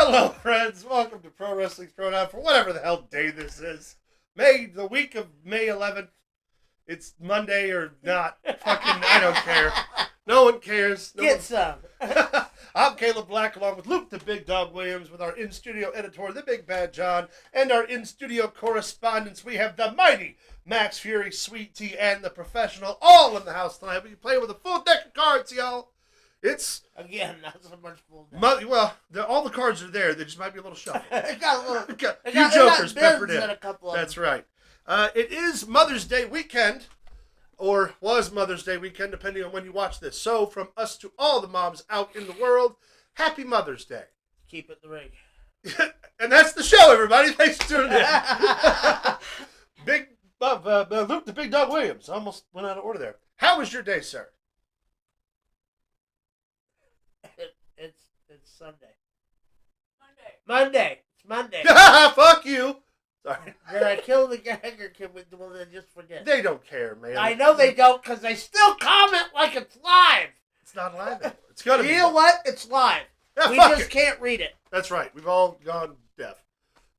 Hello, friends. Welcome to Pro Wrestling's Throwdown for whatever the hell day this is. The week of May 11th. It's Monday or not. Fucking, I don't care. No one cares. Get some. I'm Caleb Black, along with Luke the Big Dog Williams, with our in-studio editor, the Big Bad John, and our in-studio correspondents. We have the mighty Max Fury, Sweet Tea, and the professional all in the house tonight. We can play with a full deck of cards, y'all. It's again not so much full deck. Well, all the cards are there. They just might be a little shuffled. It got a little. A few jokers peppered in. A couple of That's right. It is Mother's Day weekend, or was Mother's Day weekend, depending on when you watch this. So, from us to all the moms out in the world, happy Mother's Day. Keep it in the ring. And that's the show, everybody. Thanks for tuning in. Big Luke the Big Dog Williams. Almost went out of order there. How was your day, sir? It's Sunday. Monday. It's Monday. Fuck you. Sorry. Did I kill the gag or can we just forget? They don't care, man. I know they don't because they still comment like it's live. It's not live anymore. It's gonna be. You know what? It's live. Yeah, we fuck just it. can't read it. That's right. We've all gone deaf.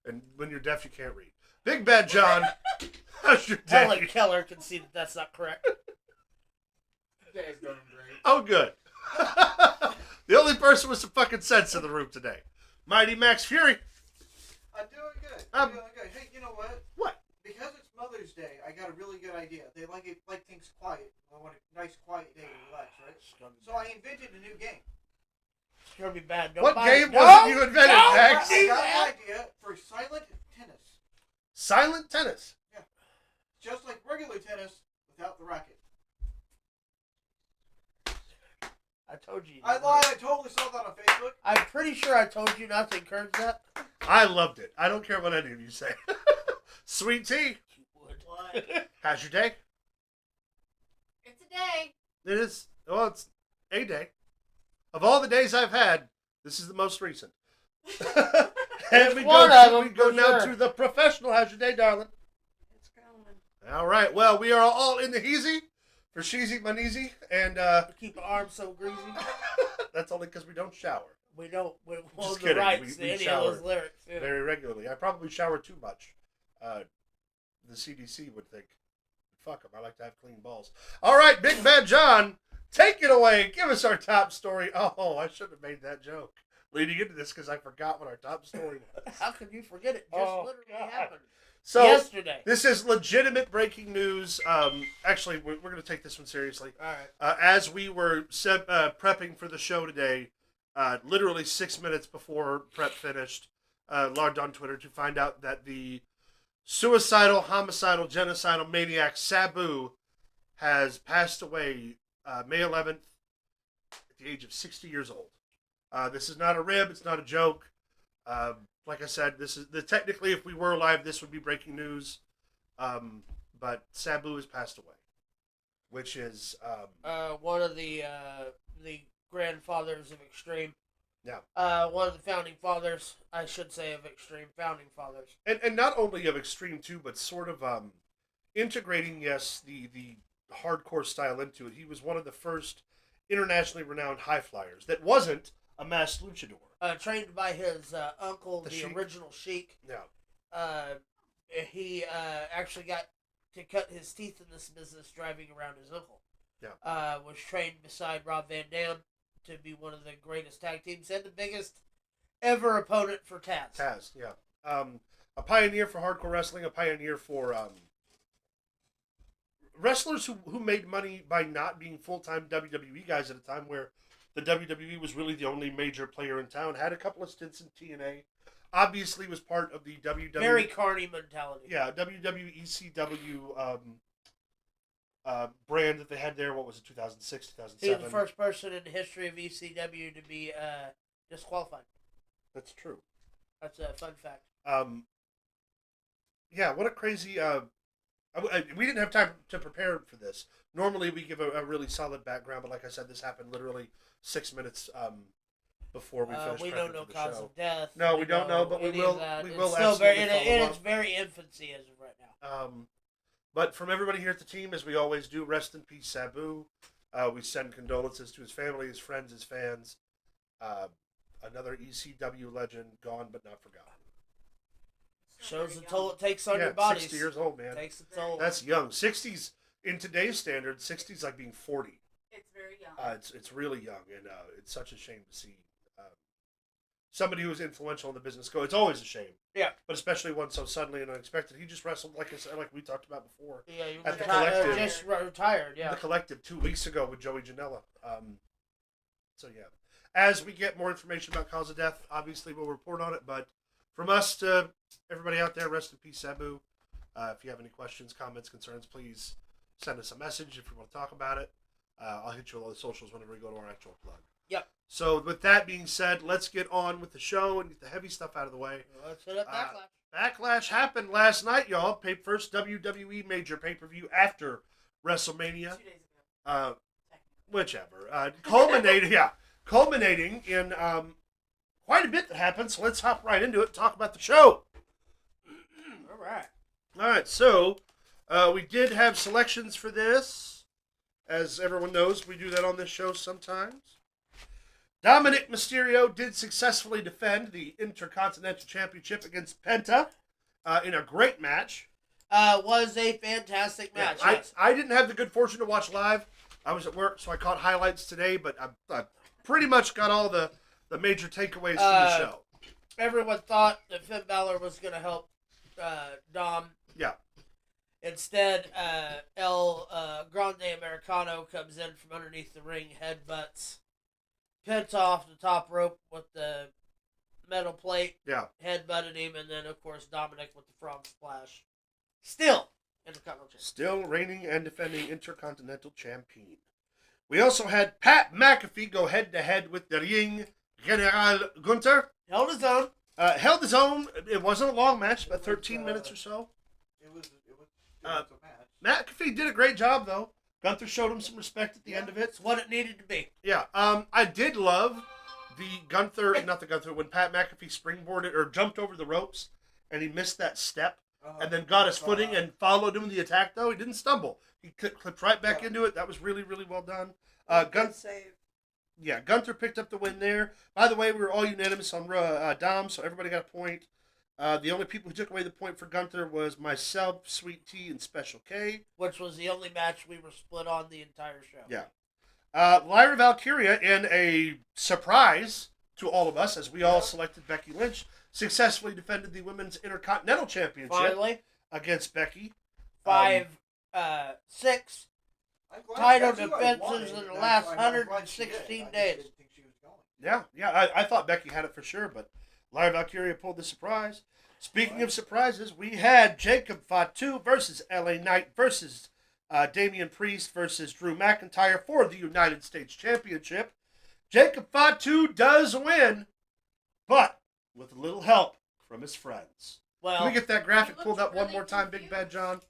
And when you're deaf, you can't read. Big Bad John, how's your day? Helen Keller can see that that's not correct. Today's going great. Oh, good. The only person with some fucking sense in the room today. Mighty Max Fury. I'm doing good. Hey, you know what? What? Because it's Mother's Day, I got a really good idea. They like things quiet. I want a nice quiet day to relax, right? So I invented a new game. It's gonna be bad. What game was it you invented, Max? I got an idea for silent tennis. Silent tennis. Yeah. Just like regular tennis without the racket. I told you. I lied. I totally saw that on Facebook. I'm pretty sure I told you not to encourage that. I loved it. I don't care what any of you say. Sweet Tea. You would. How's your day? It's a day. It is. Well, it's a day. Of all the days I've had, this is the most recent. And we go now to the professional. How's your day, darling? It's going. All right. Well, we are all in the heezy for Sheezy Maneezy, and Keep our arms so greasy. that's only because we don't shower We don't. We Just hold the kidding. rights We to any shower of those lyrics. Yeah. very regularly. I probably shower too much. The CDC would think, fuck them. I like to have clean balls. All right, Big Bad John, take it away. Give us our top story. Oh, I should have made that joke leading into this because I forgot what our top story was. How could you forget it? Just literally God. happened So yesterday. this is legitimate breaking news. Actually, we're going to take this one seriously. All right. As we were prepping for the show today, literally 6 minutes before prep finished, logged on Twitter to find out that the suicidal, homicidal, genocidal maniac Sabu has passed away May 11th at the age of 60 years old. This is not a rib. It's not a joke. Like I said, this is technically, if we were alive, this would be breaking news. But Sabu has passed away, which is One of the grandfathers of Extreme. Yeah. One of the founding fathers, I should say, of Extreme. Founding fathers. and not only of Extreme too, but sort of integrating the hardcore style into it. He was one of the first internationally renowned high flyers that wasn't a masked luchador. Trained by his uncle, the Sheik. original Sheik. Yeah. He actually got to cut his teeth in this business driving around his uncle. Yeah. Was trained beside Rob Van Dam to be one of the greatest tag teams and the biggest ever opponent for Taz. Taz, yeah. A pioneer for hardcore wrestling, a pioneer for wrestlers who made money by not being full-time WWE guys at a time where the WWE was really the only major player in town. Had a couple of stints in TNA. Obviously was part of the WWE. Very carny mentality. Yeah, WWECW brand that they had there. What was it, 2006, 2007? He was the first person in the history of ECW to be disqualified. That's true. That's a fun fact. Yeah, what a crazy... we didn't have time to prepare for this. Normally we give a really solid background, but like I said, this happened literally 6 minutes before we finished we prepping don't know for the cause show. of death. No, we don't know, but we will. We will It's still absolutely very follow in up. its very infancy as of right now. But from everybody here at the team, as we always do, rest in peace, Sabu. We send condolences to his family, his friends, his fans. another ECW legend, gone but not forgotten. Shows the toll it takes on your 60 bodies. years old, man. Takes the toll. That's young. 60s, in today's standards, 60s like being 40. It's very young. It's really young, and it's such a shame to see somebody who was influential in the business go. It's always a shame. Yeah. But especially one so suddenly and unexpected. He just wrestled, like I said, like we talked about before. Yeah, you At the retired, Collective. just retired. Yeah. The Collective 2 weeks ago with Joey Janela. So yeah, as we get more information about cause of death, obviously we'll report on it. But from us to everybody out there, rest in peace, Sabu. If you have any questions, comments, concerns, please send us a message if you want to talk about it. I'll hit you with all the socials whenever we go to our actual plug. Yep. So with that being said, let's get on with the show and get the heavy stuff out of the way. Let's hit up Backlash. Backlash happened last night, y'all. First WWE major pay-per-view after WrestleMania. 2 days ago. Whichever. Culminating in quite a bit that happened. So let's hop right into it and talk about the show. All right. All right, so we did have selections for this. As everyone knows, we do that on this show sometimes. Dominic Mysterio did successfully defend the Intercontinental Championship against Penta in a great match. Was a fantastic match. Yeah, Yes. I didn't have the good fortune to watch live. I was at work, so I caught highlights today, but I pretty much got all the major takeaways from the show. Everyone thought that Finn Balor was going to help Dom. Yeah. Instead, Grande Americano comes in from underneath the ring, headbutts Penta off the top rope with the metal plate, Yeah. headbutted him, and then, of course, Dominic with the frog splash. Still, Intercontinental Champion. Still reigning and defending Intercontinental Champion. We also had Pat McAfee go head-to-head with the Ring General Gunther. Held his own. Held his own. It wasn't a long match, about 13 minutes or so. It was a match. McAfee did a great job, though. Gunther showed him some respect at the end of it. It's what it needed to be. Yeah. I did love when Pat McAfee springboarded or jumped over the ropes and he missed that step and then got his footing and followed him in the attack, though. He didn't stumble. He clipped right back into it. That was really, really well done. Good save. Yeah, Gunther picked up the win there. By the way, we were all unanimous on Dom, so everybody got a point. The only people who took away the point for Gunther was myself, Sweet Tea, and Special K. Which was the only match we were split on the entire show. Yeah. Lyra Valkyria, in a surprise to all of us, as we all selected Becky Lynch, successfully defended the Women's Intercontinental Championship Finally. against Becky. 5-6 title That's who I defenses wanted. in the That's last why I'm glad she did. 116 I just days. didn't think she was going. Yeah, I thought Becky had it for sure, but Lyra Valkyria pulled the surprise. Speaking of surprises, we had Jacob Fatu versus LA Knight versus Damian Priest versus Drew McIntyre for the United States Championship. Jacob Fatu does win, but with a little help from his friends. Well, Can we get that graphic He pulled looks up one really more time, Big confused. Bad John?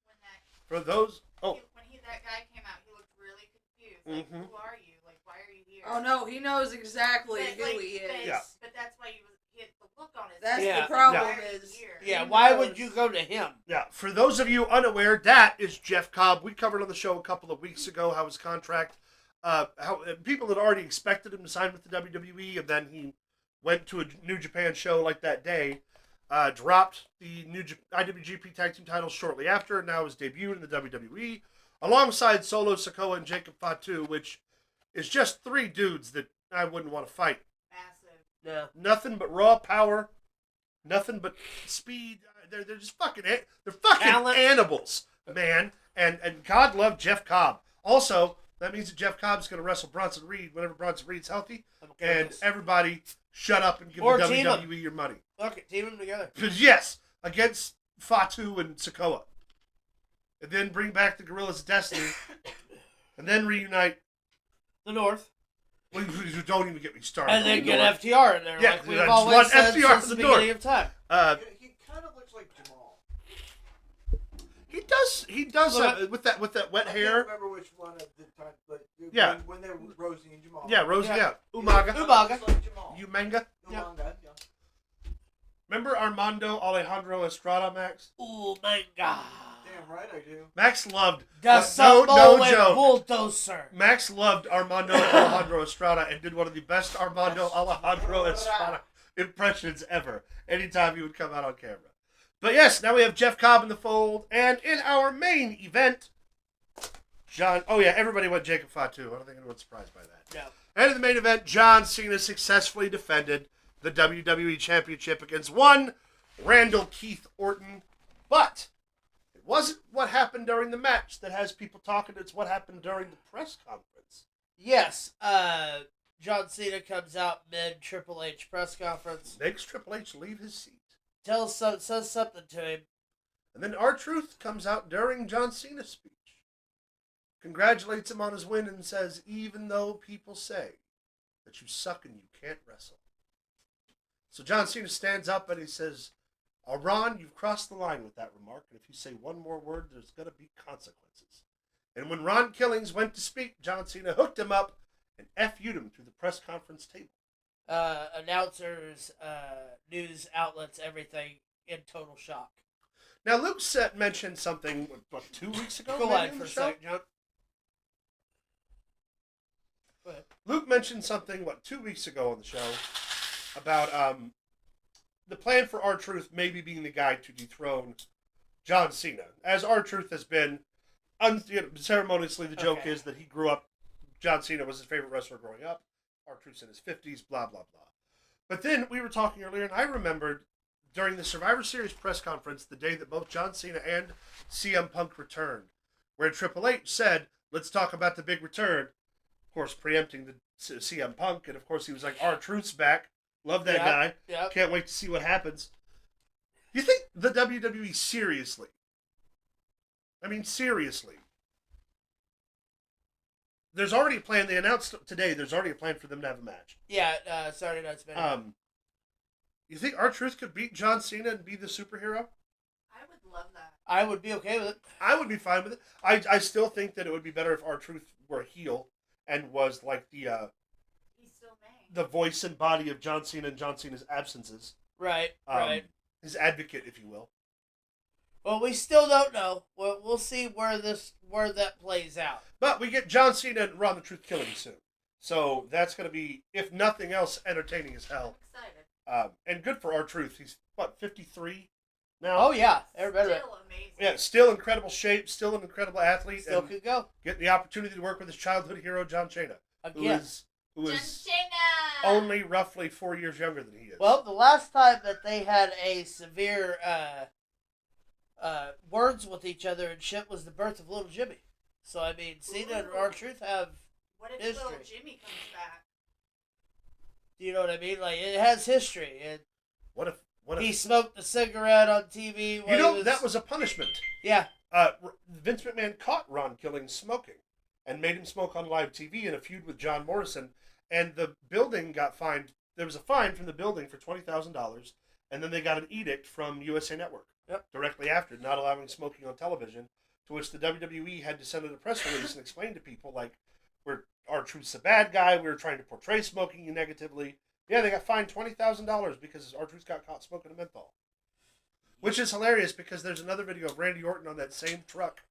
When that For those... Oh, that guy came out, he looked really confused. Like, Mhm. who are you? Like, why are you here? Oh no, he knows exactly But, who like, he is. but- Yeah. But that's why he had the look on his That's Yeah. the problem Why are you is. here? yeah, he why knows. would you go to him? yeah. For those of you unaware, that is Jeff Cobb. We covered on the show a couple of weeks ago how his contract... how people had already expected him to sign with the WWE, and then he went to a New Japan show like that day, dropped the IWGP Tag Team titles shortly after, and now is debuted in the WWE, alongside Solo Sikoa and Jacob Fatu, which is just three dudes that I wouldn't want to fight. Massive. Yeah. Nothing but raw power, nothing but speed. They're just fucking Talent. animals, man. And God love Jeff Cobb. Also, that means that Jeff Cobb's going to wrestle Bronson Reed whenever Bronson Reed's healthy. And everybody shut up and give Or the team 'em. WWE your money. Fuck it, team them together. Yes, against Fatu and Sikoa. And then bring back the Gorillas of Destiny. And then reunite. The North. Well, you don't even get me started. And then get FTR in there, Yeah, like we've I just always want said FTR since in the the beginning North. of time. He kind of looks like Jamal. He does Look, with that wet I hair. can't remember which one at the time, but Yeah. when they were Rosie and Jamal. Yeah, Rosie, Yeah. yeah. He Umaga. looks like Jamal. Umanga. Yeah. Umaga, yeah. Remember Armando Alejandro Estrada, Max? Ooh, my God. Damn right? I do. Max loved The Samoan bulldozer. Max loved Armando Alejandro Estrada and did one of the best Armando Alejandro Estrada impressions ever. Anytime he would come out on camera. But yes, now we have Jeff Cobb in the fold, and in our main event, John. Oh yeah, everybody went Jacob Fatu. I don't think anyone's surprised by that. No. And in the main event, John Cena successfully defended the WWE Championship against one Randall Keith Orton, but it wasn't what happened during the match that has people talking. It's what happened during the press conference. Yes, John Cena comes out mid Triple H press conference. Makes Triple H leave his seat. Says something to him. And then R-Truth comes out during John Cena's speech. Congratulates him on his win and says, even though people say that you suck and you can't wrestle. So John Cena stands up and he says, Ron, you've crossed the line with that remark, and if you say one more word, there's going to be consequences. And when Ron Killings went to speak, John Cena hooked him up and FU'd him through the press conference table. Announcers, news outlets, everything in total shock. Now, Luke mentioned something, what, 2 weeks ago? Go ahead for a second, John. Go ahead. Luke mentioned something, 2 weeks ago on the show about the plan for R-Truth maybe being the guy to dethrone John Cena. As R-Truth has been, ceremoniously, the joke is that he grew up, John Cena was his favorite wrestler growing up. R-Truth's in his 50s, blah, blah, blah. But then we were talking earlier, and I remembered during the Survivor Series press conference, the day that both John Cena and CM Punk returned, where Triple H said, let's talk about the big return. Of course, preempting the CM Punk, and of course he was like, R-Truth's back. Love that guy. Yep. Can't wait to see what happens. You think the WWE seriously? I mean, seriously. There's already a plan. They announced today there's already a plan for them to have a match. Yeah, Saturday Night's been. You think R-Truth could beat John Cena and be the superhero? I would love that. I would be okay with it. I would be fine with it. I still think that it would be better if R-Truth were a heel and was like He's still May. the voice and body of John Cena and John Cena's absences. Right, right. His advocate, if you will. Well, we still don't know. We'll see where that plays out. But we get John Cena and Ron the Truth killing soon. So that's going to be, if nothing else, entertaining as hell. I'm excited. And good for R-Truth. He's, 53 now? Oh, yeah. Everybody. Still amazing. Yeah, still incredible shape, still an incredible athlete. Still and could go. get the opportunity to work with his childhood hero, John Cena. Again. Who John is Cena! only roughly 4 years younger than he is. Well, the last time that they had a severe words with each other and shit was the birth of little Jimmy. So, I mean, Cena and R-Truth have... What if history. little Jimmy comes back? Do you know what I mean? Like, it has history. And What if he smoked a cigarette on TV. that was a punishment. Yeah. Vince McMahon caught Ron Killings smoking and made him smoke on live TV in a feud with John Morrison, and the building got fined. There was a fine from the building for $20,000, and then they got an edict from USA Network directly after, not allowing smoking on television, to which the WWE had to send out a press release and explain to people, like, R-Truth's a bad guy, we were trying to portray smoking negatively. Yeah, they got fined $20,000 because R-Truth got caught smoking a menthol. Which is hilarious because there's another video of Randy Orton on that same truck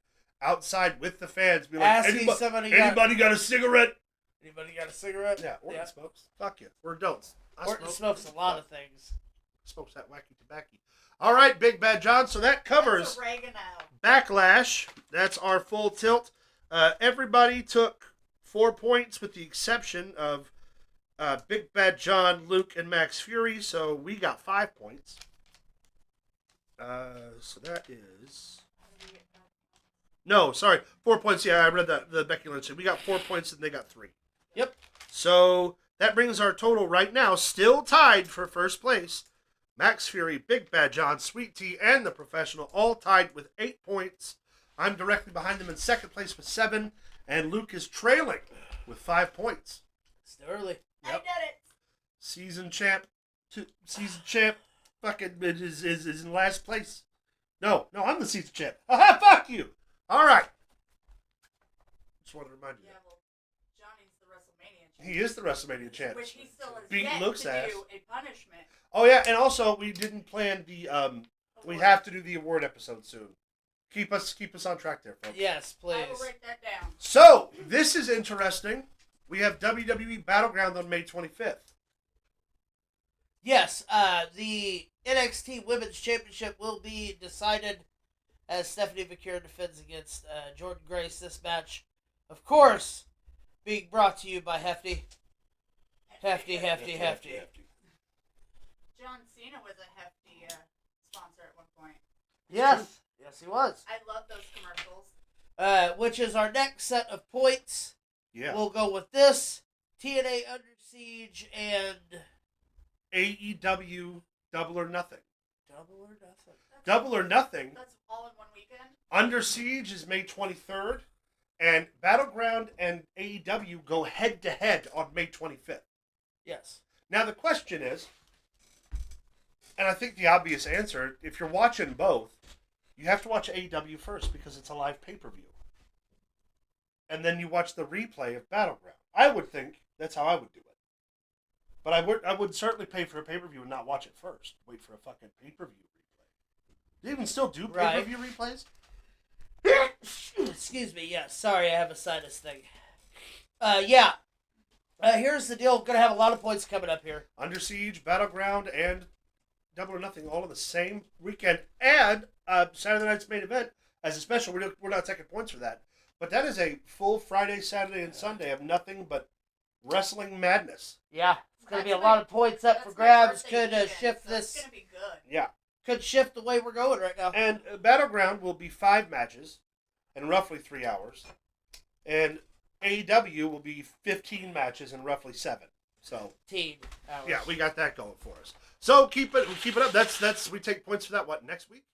outside with the fans. Be like, anybody got a cigarette? Anybody got a cigarette? Yeah, Orton smokes. Fuck you. We're adults. Orton smokes a lot of things. Smokes that wacky tobacco. All right, Big Bad John. So that covers BackLash. That's our full tilt. Everybody took 4 points with the exception of Big Bad John, Luke, and Max Fury. So we got 5 points. So that is... No, sorry. 4 points. Yeah, I read that. The Becky Lynch. We got 4 points and they got 3. Yep. So that brings our total right now, still tied for first place. Max Fury, Big Bad John, Sweet Tea, and The Professional all tied with 8 points. I'm directly behind them in second place with 7. And Luke is trailing with 5 points. Still early. Yep. I did it. Season champ. Fucking is in last place. No, I'm the season champ. Aha, fuck you. All right. Just wanted to remind you. Yeah, well, Johnny's the WrestleMania champ. He is the WrestleMania champ. Which he still is Beat yet Luke's to ass. do a punishment. Oh yeah, and also we didn't plan the we have to do the award episode soon. Keep us on track there, folks. Yes, I will please. write that down. So, this is interesting. We have WWE BattleGround on May 25th. Yes, the NXT Women's Championship will be decided as Stephanie McCure defends against Jordan Grace. This match, of course, being brought to you by Hefty. Hefty. John Cena was a hefty sponsor at one point. Yes, yes, he was. I love those commercials. Which is our next set of points. Yeah. We'll go with this, TNA Under Siege, and AEW Double or Nothing. Double or Nothing. Double or Nothing. That's all in one weekend. Under Siege is May 23rd. And BattleGround and AEW go head-to-head on May 25th. Yes. Now, the question is, and I think the obvious answer, if you're watching both, you have to watch AEW first because it's a live pay-per-view. And then you watch the replay of BattleGround. I would think that's how I would do it. But I would certainly pay for a pay-per-view and not watch it first. Wait for a fucking pay-per-view replay. Do you even still do pay-per-view replays? Excuse me, yes. Sorry, I have a sinus thing. Here's the deal. Going to have a lot of points coming up here. Under Siege, BattleGround, and Double or Nothing all in the same weekend. And Saturday night's main event as a special. We're not taking points for that. But that is a full Friday, Saturday, and Sunday of nothing but wrestling madness. Yeah. It's going to be a That's lot my- of points up That's for my grabs. birthday Could weekend, shift so this. It's gonna be good. Yeah. Could shift the way we're going right now. And BattleGround will be 5 matches in roughly 3 hours. And AEW will be 15 matches in roughly 7. So 15 hours. yeah, we got that going for us. So keep it up. That's we take points for that. What, next week?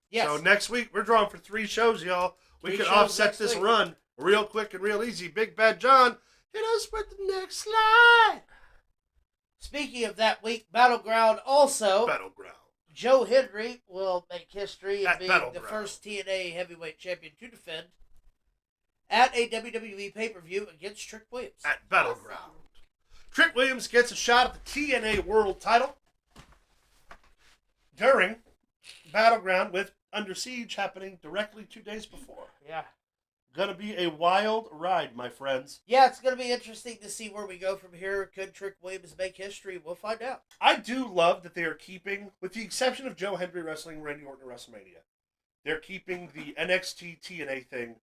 Yes. So next week we're drawing for 3 shows, y'all. We 3 can shows offset next this week. run real quick and real easy. Big Bad John, hit us with the next slide. Speaking of that week, BattleGround also, BattleGround. Joe Hendry will make history At and being the BattleGround. first TNA heavyweight champion to defend at a WWE pay-per-view against Trick Williams. At BattleGround. Trick Williams gets a shot at the TNA World title during BattleGround with Under Siege happening directly 2 days before. Yeah. Gonna be a wild ride, my friends. Yeah, it's going to be interesting to see where we go from here. Could Trick Williams make history? We'll find out. I do love that they are keeping, with the exception of Joe Hendry wrestling Randy Orton at WrestleMania, they're keeping the NXT TNA thing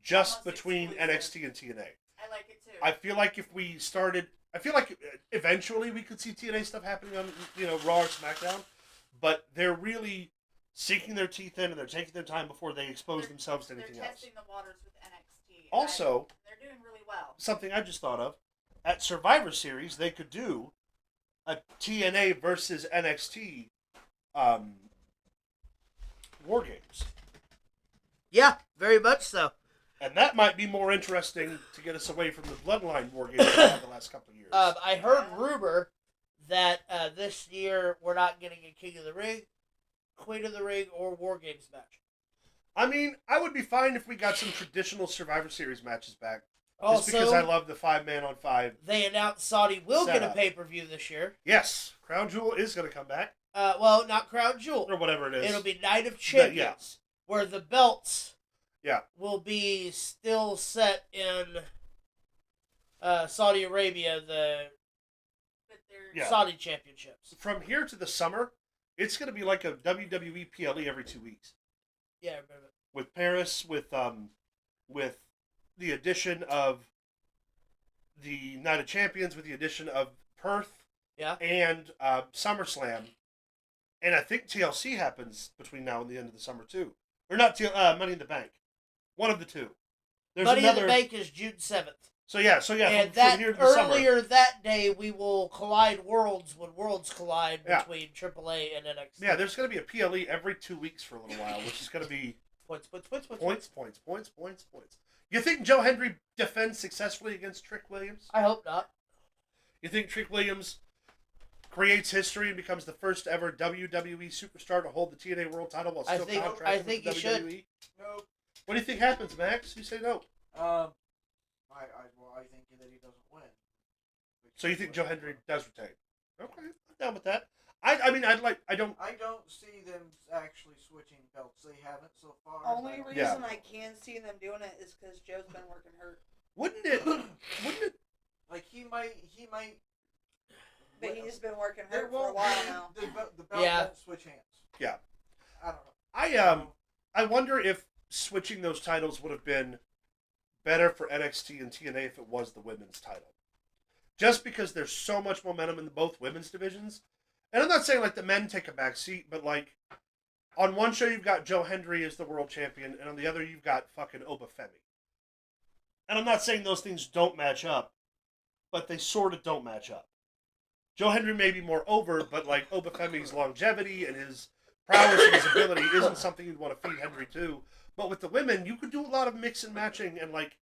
just Almost between exclusive. NXT and TNA. I like it too. I feel like if we started, I feel like eventually we could see TNA stuff happening on, Raw or SmackDown, but they're really sinking their teeth in and they're taking their time before they expose themselves to anything They're else. testing the waters with NXT. Also, they're doing really well. something I just thought of, at Survivor Series, they could do a TNA versus NXT War Games. Yeah, very much so. And that might be more interesting to get us away from the Bloodline War Games we've had the last couple of years. I heard rumor that this year we're not getting a King of the Ring, Queen of the Ring, or War Games match. I mean, I would be fine if we got some traditional Survivor Series matches back. Just Also, because I love the 5-man-on-5. they announced Saudi will get a Setup. pay-per-view this year. Yes, Crown Jewel is going to come back. Well, not Crown Jewel. Or whatever it is. It'll be Night of Champions, yeah. where the belts Yeah. will be still set in Saudi Arabia, the But they're Yeah. Saudi championships. From here to the summer, it's going to be like a WWE PLE every 2 weeks. Yeah, I remember. With Paris, with the addition of the Night of Champions, with the addition of Perth, Yeah. and SummerSlam, and I think TLC happens between now and the end of the summer too, or not Money in the Bank, one of the two. There's Money another. in the Bank is June 7th. So yeah, And from that here to the summer. earlier that day, we will collide worlds when worlds collide Yeah. between AAA and NXT. Yeah, there's going to be a PLE every 2 weeks for a little while, which is going to be Points. points. You think Joe Hendry defends successfully against Trick Williams? I hope not. You think Trick Williams creates history and becomes the first ever WWE superstar to hold the TNA World Title while I still think- contracted I think with he WWE? should. Nope. What do you think happens, Max? You say no. I think that he doesn't win. So you think Joe Hendry does retain? Okay, I'm down with that. I mean, I don't. I don't see them actually switching belts. They haven't so far. Only but- reason I can see them doing it is because Joe's been working hurt. Wouldn't it? Like he might. But he's been working There hurt for a won't while be now. the belt Yeah. won't switch hands. Yeah. I don't know. I wonder if switching those titles would have been better for NXT and TNA if it was the women's title. Just because there's so much momentum in both women's divisions. And I'm not saying like the men take a back seat, but like on one show you've got Joe Hendry as the world champion, and on the other you've got fucking Obafemi. And I'm not saying those things don't match up, but they sort of don't match up. Joe Hendry may be more over, but like Obafemi's longevity and his prowess and his ability isn't something you'd want to feed Hendry to. But with the women, you could do a lot of mix and matching and like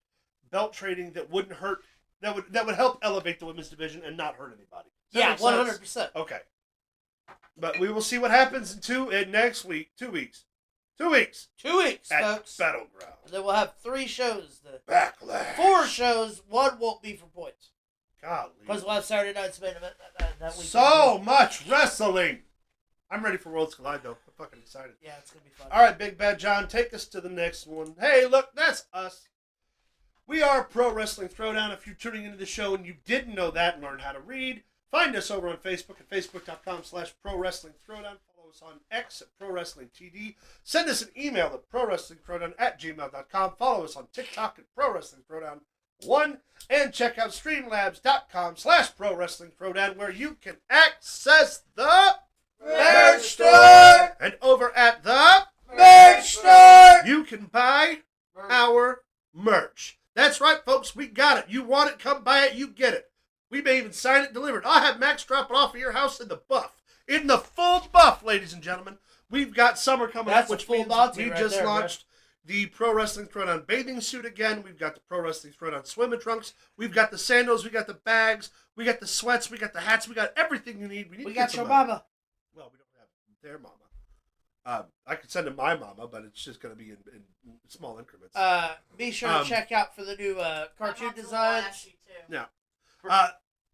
belt trading that wouldn't hurt. That would help elevate the women's division and not hurt anybody. Does that Yeah, make sense? 100%. Okay. But we will see what happens in next week. 2 weeks. 2 weeks 2 weeks, at folks. BattleGround. And then we'll have 3 shows. BackLash. 4 shows. 1 won't be for points. Golly. Because we'll have Saturday night's main event that week. So much wrestling. I'm ready for Worlds Collide, though. I'm fucking excited. Yeah, it's going to be fun. All right, Big Bad John, take us to the next one. Hey, look, that's us. We are Pro Wrestling Throwdown. If you're tuning into the show and you didn't know that and learn how to read, find us over on Facebook at facebook.com/Pro Wrestling Throwdown. Follow us on X at Pro Wrestling TD. Send us an email at prowrestlingthrowdown@gmail.com. Follow us on TikTok at Pro Wrestling Throwdown 1. And check out streamlabs.com/Pro Wrestling Throwdown where you can access the Merch store! And over at the Merch store! you can buy our merch. That's right, folks. We got it. You want it, come buy it, you get it. We may even sign it delivered. I'll have Max drop it off at your house in the buff. In the full buff, ladies and gentlemen. We've got summer coming That's up, a which full means Monty we right just there, launched the Pro Wrestling Throwdown bathing suit again. We've got the Pro Wrestling Throwdown swimming trunks. We've got the sandals. We got the bags. We got the sweats. We got the hats. We got everything you need. We We to got get your some, mama. Well, we don't have their mama. I could send it my mama, but it's just going to be in small increments. Be sure to check out for the new cartoon designs. Yeah.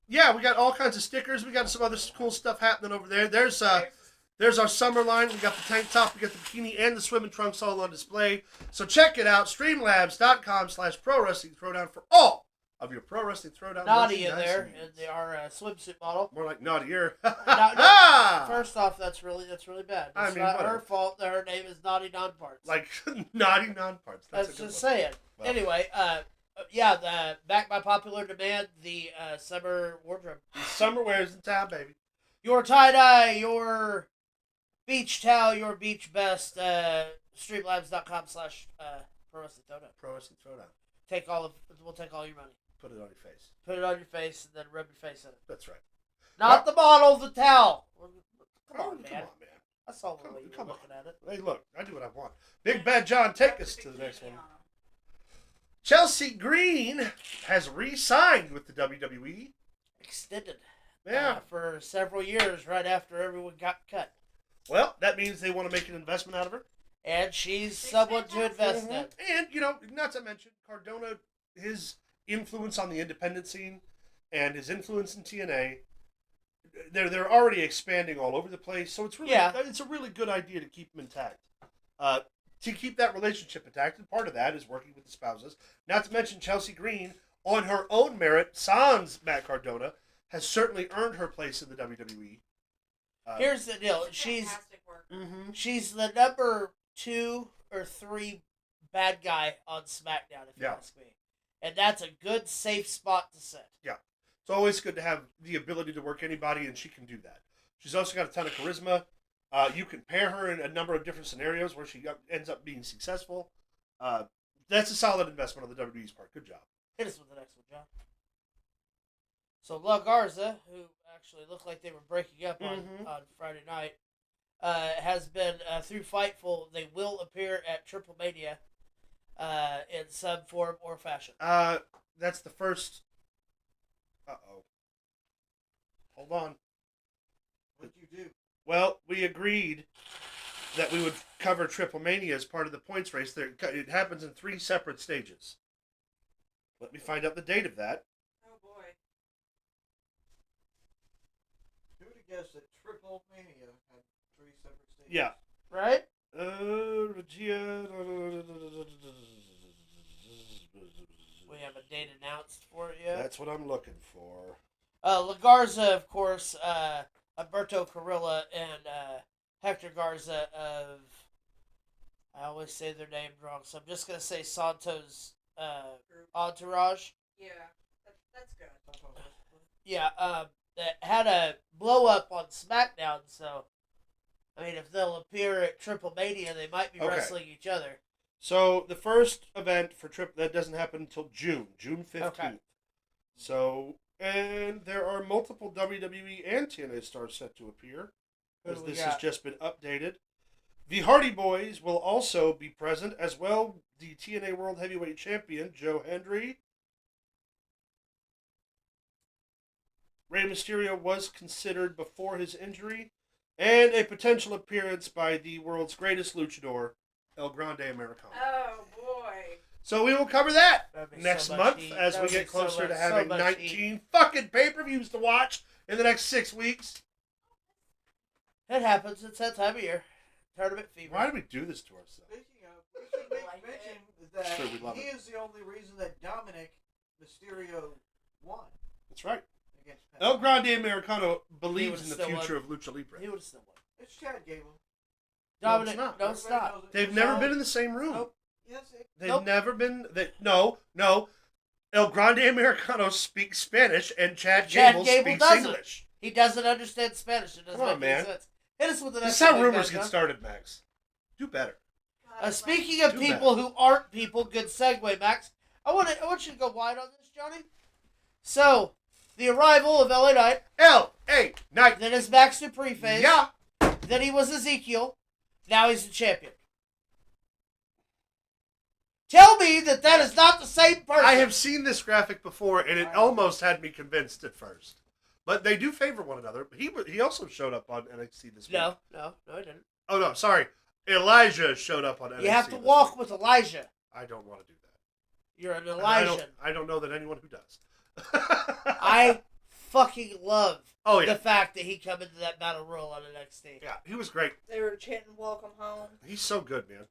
Yeah, we got all kinds of stickers. We got some other cool stuff happening over there. There's our summer line. We got the tank top, we got the bikini, and the swimming trunks all on display. So check it out. Streamlabs.com/Pro Wrestling Throwdown for all of your Pro Wrestling Throwdown. Naughty in there, needs. in our swimsuit model. More like naughtier. First off, that's really bad. I It's mean, not her whatever. fault that her name is Naughty Non-Parts. Like naughty non-parts. That's a good just one. saying. Well. Anyway, the back by popular demand, the summer wardrobe. Summer wears in town, baby. Your tie-dye, your beach towel, your beach best, streamlabs.com/Pro Wrestling Throwdown. Pro Wrestling Throwdown. We'll take all your money. Put it on your face. Put it on your face and then rub your face in it. That's right. Not the model, the towel. Come on, man. Come on, man. I saw the way you were Come on. looking at it. Hey, look, I do what I want. Big Bad John, take us to the next one. Chelsea Green has re-signed with the WWE. Extended. Yeah. For several years right after everyone got cut. Well, that means they want to make an investment out of her. And she's someone to invest in. And, not to mention, Cardona, his influence on the independent scene and his influence in TNA, they're already expanding all over the place. So it's a really good idea to keep them intact. To keep that relationship intact, and part of that is working with the spouses. Not to mention Chelsea Green, on her own merit, sans Matt Cardona, has certainly earned her place in the WWE. Here's the deal. She's the number 2 or 3 bad guy on SmackDown, if you ask me. And that's a good, safe spot to sit. Yeah. It's always good to have the ability to work anybody, and she can do that. She's also got a ton of charisma. You can pair her in a number of different scenarios where she ends up being successful. That's a solid investment on the WWE's part. Good job. Hit us with the next one, John. So La Garza, who actually looked like they were breaking up on Friday night, has been, through Fightful, they will appear at TripleMania in some form or fashion. That's the first... Uh-oh. Hold on. What'd you do? Well, we agreed that we would cover TripleMania as part of the points race. It happens in 3 separate stages. Let me find out the date of that. Oh boy. Do it guess that TripleMania had 3 separate stages. Yeah. Right? Regia. We have a date announced for it yet. That's what I'm looking for. La Garza, of course, Alberto Carrilla, and Hector Garza of... I always say their names wrong, so I'm just going to say Santos Entourage. Yeah, that's good. Yeah, that had a blow-up on Smackdown, so... I mean, if they'll appear at TripleMania, they might be Okay. wrestling each other. So the first event for that doesn't happen until June 15th. Okay. So, and there are multiple WWE and TNA stars set to appear, as Who we this has got? just been updated. The Hardy Boys will also be present, as well the TNA World Heavyweight Champion, Joe Hendry. Rey Mysterio was considered before his injury, and a potential appearance by the world's greatest luchador, El Grande Americano. Oh boy. So we will cover that That'd be next so much month heat. as That we would get be so closer much- to so having much 19 heat. fucking pay-per-views to watch in the next 6 weeks. It happens. It's that time of year. Tournament fever. Why do we do this to ourselves? Speaking of, we should make Like mention it. that Sure, we love he it. is the only reason that Dominic Mysterio won That's right. against Penta. El Grande Americano He believes would've in the still future won. of Lucha Libre. He would have still won. It's Chad Gable. No, Dominic, it's not. don't stop. They've No. never been in the same room. Nope. Yes, They've Nope. never been... No. El Grande Americano speaks Spanish, and Chad Gable speaks doesn't. English. He doesn't understand Spanish. It doesn't Come on, make any man. sense. Hit us with the This next is how one, rumors Big get Bad started, Max. Do better. God, Speaking of Too people bad. who aren't people, good segue, Max. I want you to go wide on this, Johnny. So, the arrival of LA Knight, L.A. Knight. then his Max Dupree phase, Yeah. then he was Ezekiel, now he's the champion. Tell me that is not the same person. I have seen this graphic before, and it almost had me convinced at first. But they do favor one another. He also showed up on NXT this week. No, he didn't. Oh, no, sorry. Elijah showed up on NXT You have to this walk week. with Elijah. I don't want to do that. You're an And Elijah. I don't know that anyone who does. I fucking love Oh, yeah. the fact that he come into that battle royal on NXT. Yeah, he was great. They were chanting "Welcome home." He's so good, man.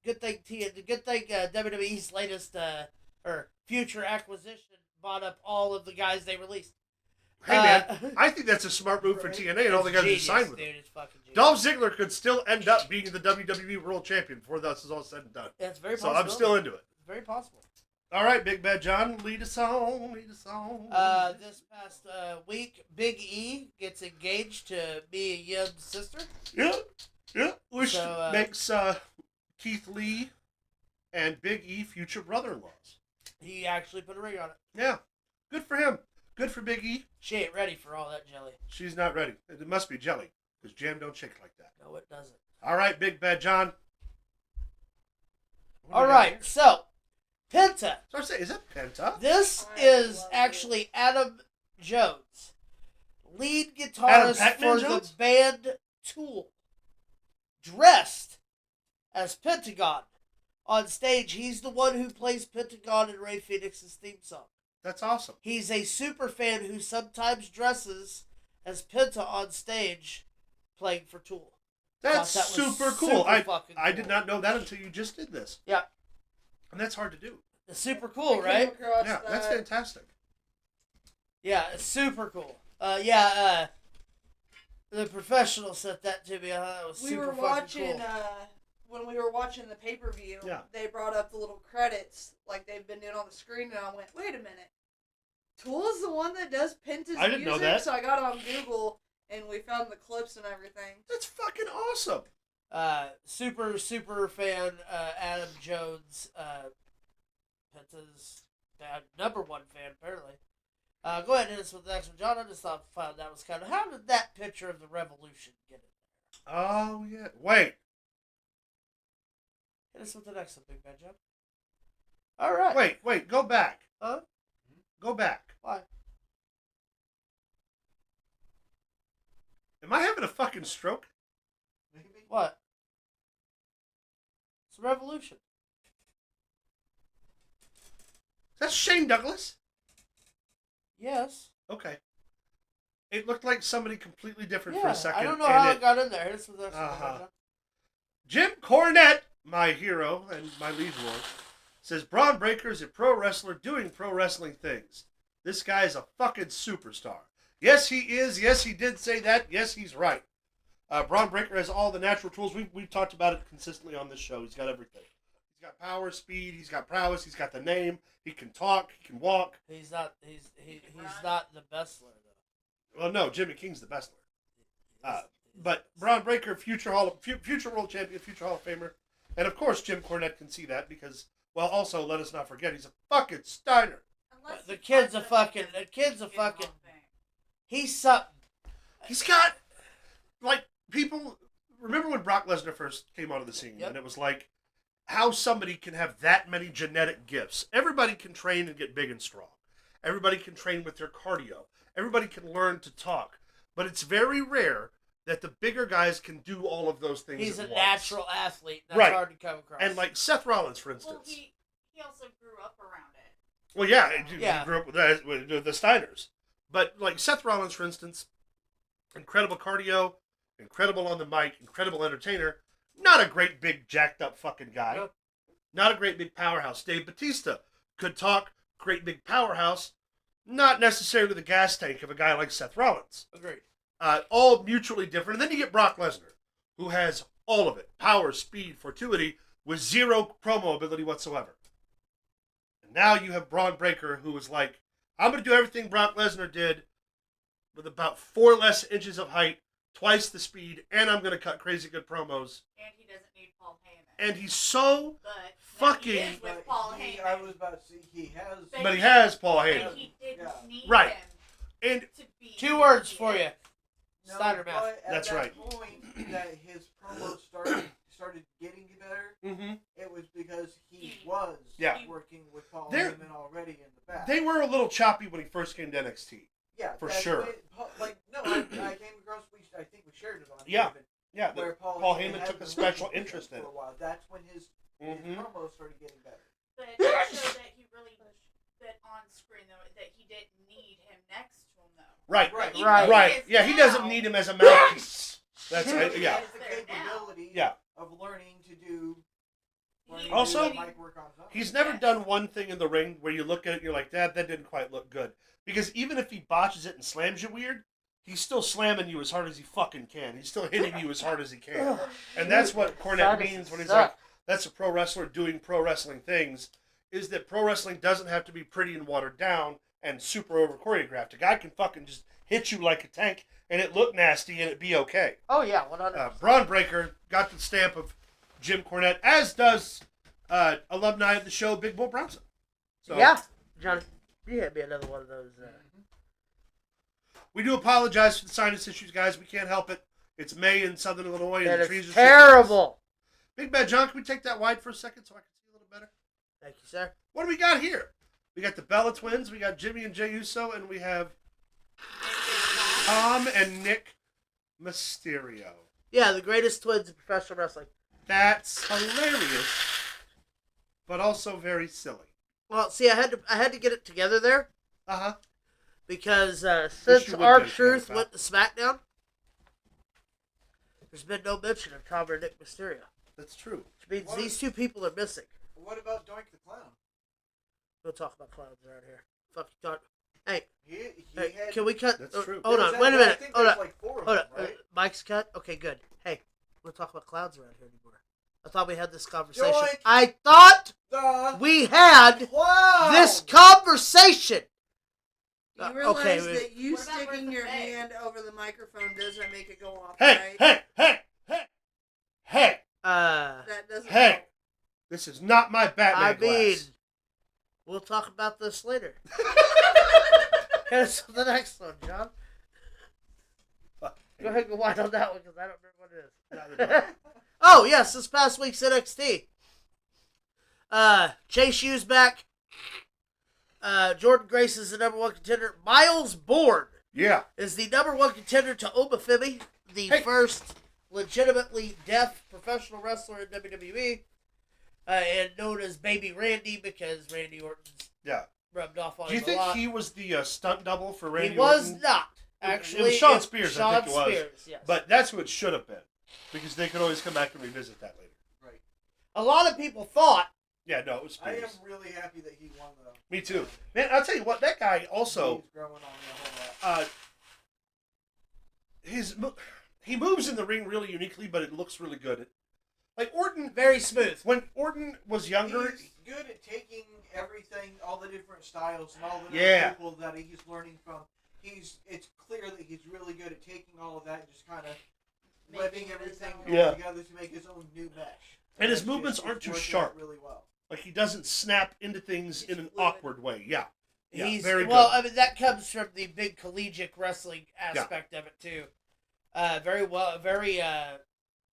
Good thing WWE's latest or future acquisition bought up all of the guys they released. Hey, man, I think that's a smart move for TNA and all the guys who Genius, signed with dude. him. It's fucking genius. Dolph Ziggler could still end up being the WWE World Champion before this is all said and done. Yeah, it's very So possible. I'm still into it. It's very possible. All right, Big Bad John, lead us on. This past week, Big E gets engaged to Mia Yim's sister. Yeah. Which So, makes Keith Lee and Big E future brother-in-laws. He actually put a ring on it. Yeah. Good for him. Good for Big E. She ain't ready for all that jelly. She's not ready. It must be jelly, because jam don't shake like that. No, it doesn't. All right, Big Bad John. What do All we got right, here? so Penta. So I say, is that Penta? This I is love actually Adam Jones, lead Adam guitarist Pac-Man for Jones? the band Tool, dressed as Pentagon. On stage, he's the one who plays Pentagon in Ray Phoenix's theme song. That's awesome. He's a super fan who sometimes dresses as Penta on stage playing for Tool. That's Thought that was super cool. super I fucking I cool. did not know that until you just did this. Yeah. And that's hard to do. It's super I cool, came right? across Yeah, that's that. fantastic. Yeah, it's super cool. The professional sent that to me. I thought it was We super were fucking watching cool. when we were watching the pay-per-view. Yeah. They brought up the little credits like they've been doing on the screen, and I went, "Wait a minute, Tool is the one that does Penta's I didn't know music." that. So I got on Google and we found the clips and everything. That's fucking awesome. Super fan Adam Jones, Penta's number one fan apparently. Go ahead and hit us with the next one, John. I just found that was kind of, how did that picture of the Revolution get in there? Oh, yeah. Wait. Hit us with the next one, Big Bad John. All right. Wait. Go back. Huh? Go back. Why? Am I having a fucking stroke? Maybe. What? It's a revolution. That's Shane Douglas. Yes. Okay. It looked like somebody completely different for a second. I don't know how it got in there. This was Jim Cornette, my hero and my lead lord, says Bron Breakker is a pro wrestler doing pro wrestling things. This guy is a fucking superstar. Yes, he is. Yes, he did say that. Yes, he's right. Bron Breakker has all the natural tools. We've talked about it consistently on this show. He's got everything. He's got power, speed. He's got prowess. He's got the name. He can talk. He can walk. He's not the best though. Well, no, Jimmy King's the best one. But Bron Breakker, future world champion, future Hall of Famer, and of course Jim Cornette can see that because, well, also let us not forget he's a fucking Steiner. The kid's a fucking. He's something. He's got like people. Remember when Brock Lesnar first came onto the scene, and it was like how somebody can have that many genetic gifts. Everybody can train and get big and strong. Everybody can train with their cardio. Everybody can learn to talk. But it's very rare that the bigger guys can do all of those things. He's at a once. natural athlete. That's right. hard to come across. And like Seth Rollins, for instance. Well, he also grew up around it. Well, yeah, he grew up with the Steiners. But like Seth Rollins, for instance, incredible cardio, incredible on the mic, incredible entertainer. Not a great big jacked up fucking guy. Nope. Not a great big powerhouse. Dave Bautista could talk, great big powerhouse. Not necessarily the gas tank of a guy like Seth Rollins. Agreed. All mutually different. And then you get Brock Lesnar, who has all of it. Power, speed, fortuity, with zero promo ability whatsoever. And now you have Bron Breakker, who is like, I'm going to do everything Brock Lesnar did with about 4 less inches of height, twice the speed, and I'm going to cut crazy good promos. And he doesn't need Paul Heyman. And he's so But he is with Paul Heyman. I was about to say he has. But he has Paul But Heyman. he didn't need Right. him And to be. 2 words for you. No, Steiner math. but at That's that right. point that his promos started getting better, it was because he was working with Paul Heyman already in the back. They were a little choppy when he first came to NXT. Yeah, for sure. I came across. I think we shared it on. Yeah. Even, Yeah, where Paul Heyman had took a been special working with interest him in for it. a while. That's when his promos started getting better. But it showed that he really, that on screen though, that he didn't need him next to him though. Right. But even Right. though Right. is Yeah, he now, doesn't need him as a mouthpiece. That's He yeah. has the capability of learning to do. Also, mic work on his own. He's never done one thing in the ring where you look at it and you're like, that didn't quite look good. Because even if he botches it and slams you weird, he's still slamming you as hard as he fucking can. He's still hitting you as hard as he can. And that's what Cornette means when he's like, that's a pro wrestler doing pro wrestling things, is that pro wrestling doesn't have to be pretty and watered down and super over choreographed. A guy can fucking just hit you like a tank and it look nasty and it be okay. Oh, yeah, 100%. Bron Breakker got the stamp of Jim Cornette, as does alumni of the show, Big Bull Bronson. So, yeah, Johnny, you had me another one of those. We do apologize for the sinus issues, guys. We can't help it. It's May in Southern Illinois, and the trees are terrible. Big Bad John, can we take that wide for a second so I can see a little better? Thank you, sir. What do we got here? We got the Bella Twins, we got Jimmy and Jey Uso, and we have Tom and Nick Mysterio. Yeah, the greatest twins in professional wrestling. That's hilarious, but also very silly. Well, see, I had to get it together there. Uh-huh. Because Wish since you would our get it Truth together, went to Smackdown, there's been no mention of Tom or Nick Mysterio. That's true. Which means these two people are missing. What about Doink the Clown? We'll talk about clowns around here. Fuck you, talk. Hey, He hey, had, can we cut? That's true. Hold There's on, wait a I minute. think Hold there's on. like 4 of Hold them, on. right? Mike's cut? Okay, good. Hey, we'll talk about clowns around here anymore. I thought we had this conversation. Yoink. I thought The we had Clown! this conversation. You realize okay, that you What about sticking your Bertha Faye? hand over the microphone doesn't make it go off, Hey, right? hey! That doesn't Hey! help. This is not my Batman I mean, glass. we'll talk about this later. Here's the next one, John. Go ahead and go wide on that one because I don't remember what it is. Oh, yes, this past week's NXT. Chase U's back. Jordan Grace is the number 1 contender. Miles Bourne Yeah. is the number 1 contender to Obafemi, the first legitimately deaf professional wrestler in WWE, and known as Baby Randy because Randy Orton's rubbed off on Do you him a think lot. he was the stunt double for Randy He was Orton? not. Actually, it was Sean Spears, I think it was. Spears, yes. But that's who it should have been, because they could always come back and revisit that later. Right. A lot of people thought. Yeah, no, it was I Spears. am really happy that he won though. Me too, man. I'll tell you what, that guy also. He's growing on me a whole lot. He moves in the ring really uniquely, but it looks really good. Like Orton, Very smooth. when Orton was younger, He's good at taking everything, all the different styles and all the Yeah. different people that he's learning from. It's clear that he's really good at taking all of that and just kind of webbing everything together to make his own new mesh. and his movements aren't too sharp. Really well. Like he doesn't snap into things in an awkward way. Yeah, He's very well. good. I mean, that comes from the big collegiate wrestling aspect of it too. Very well, very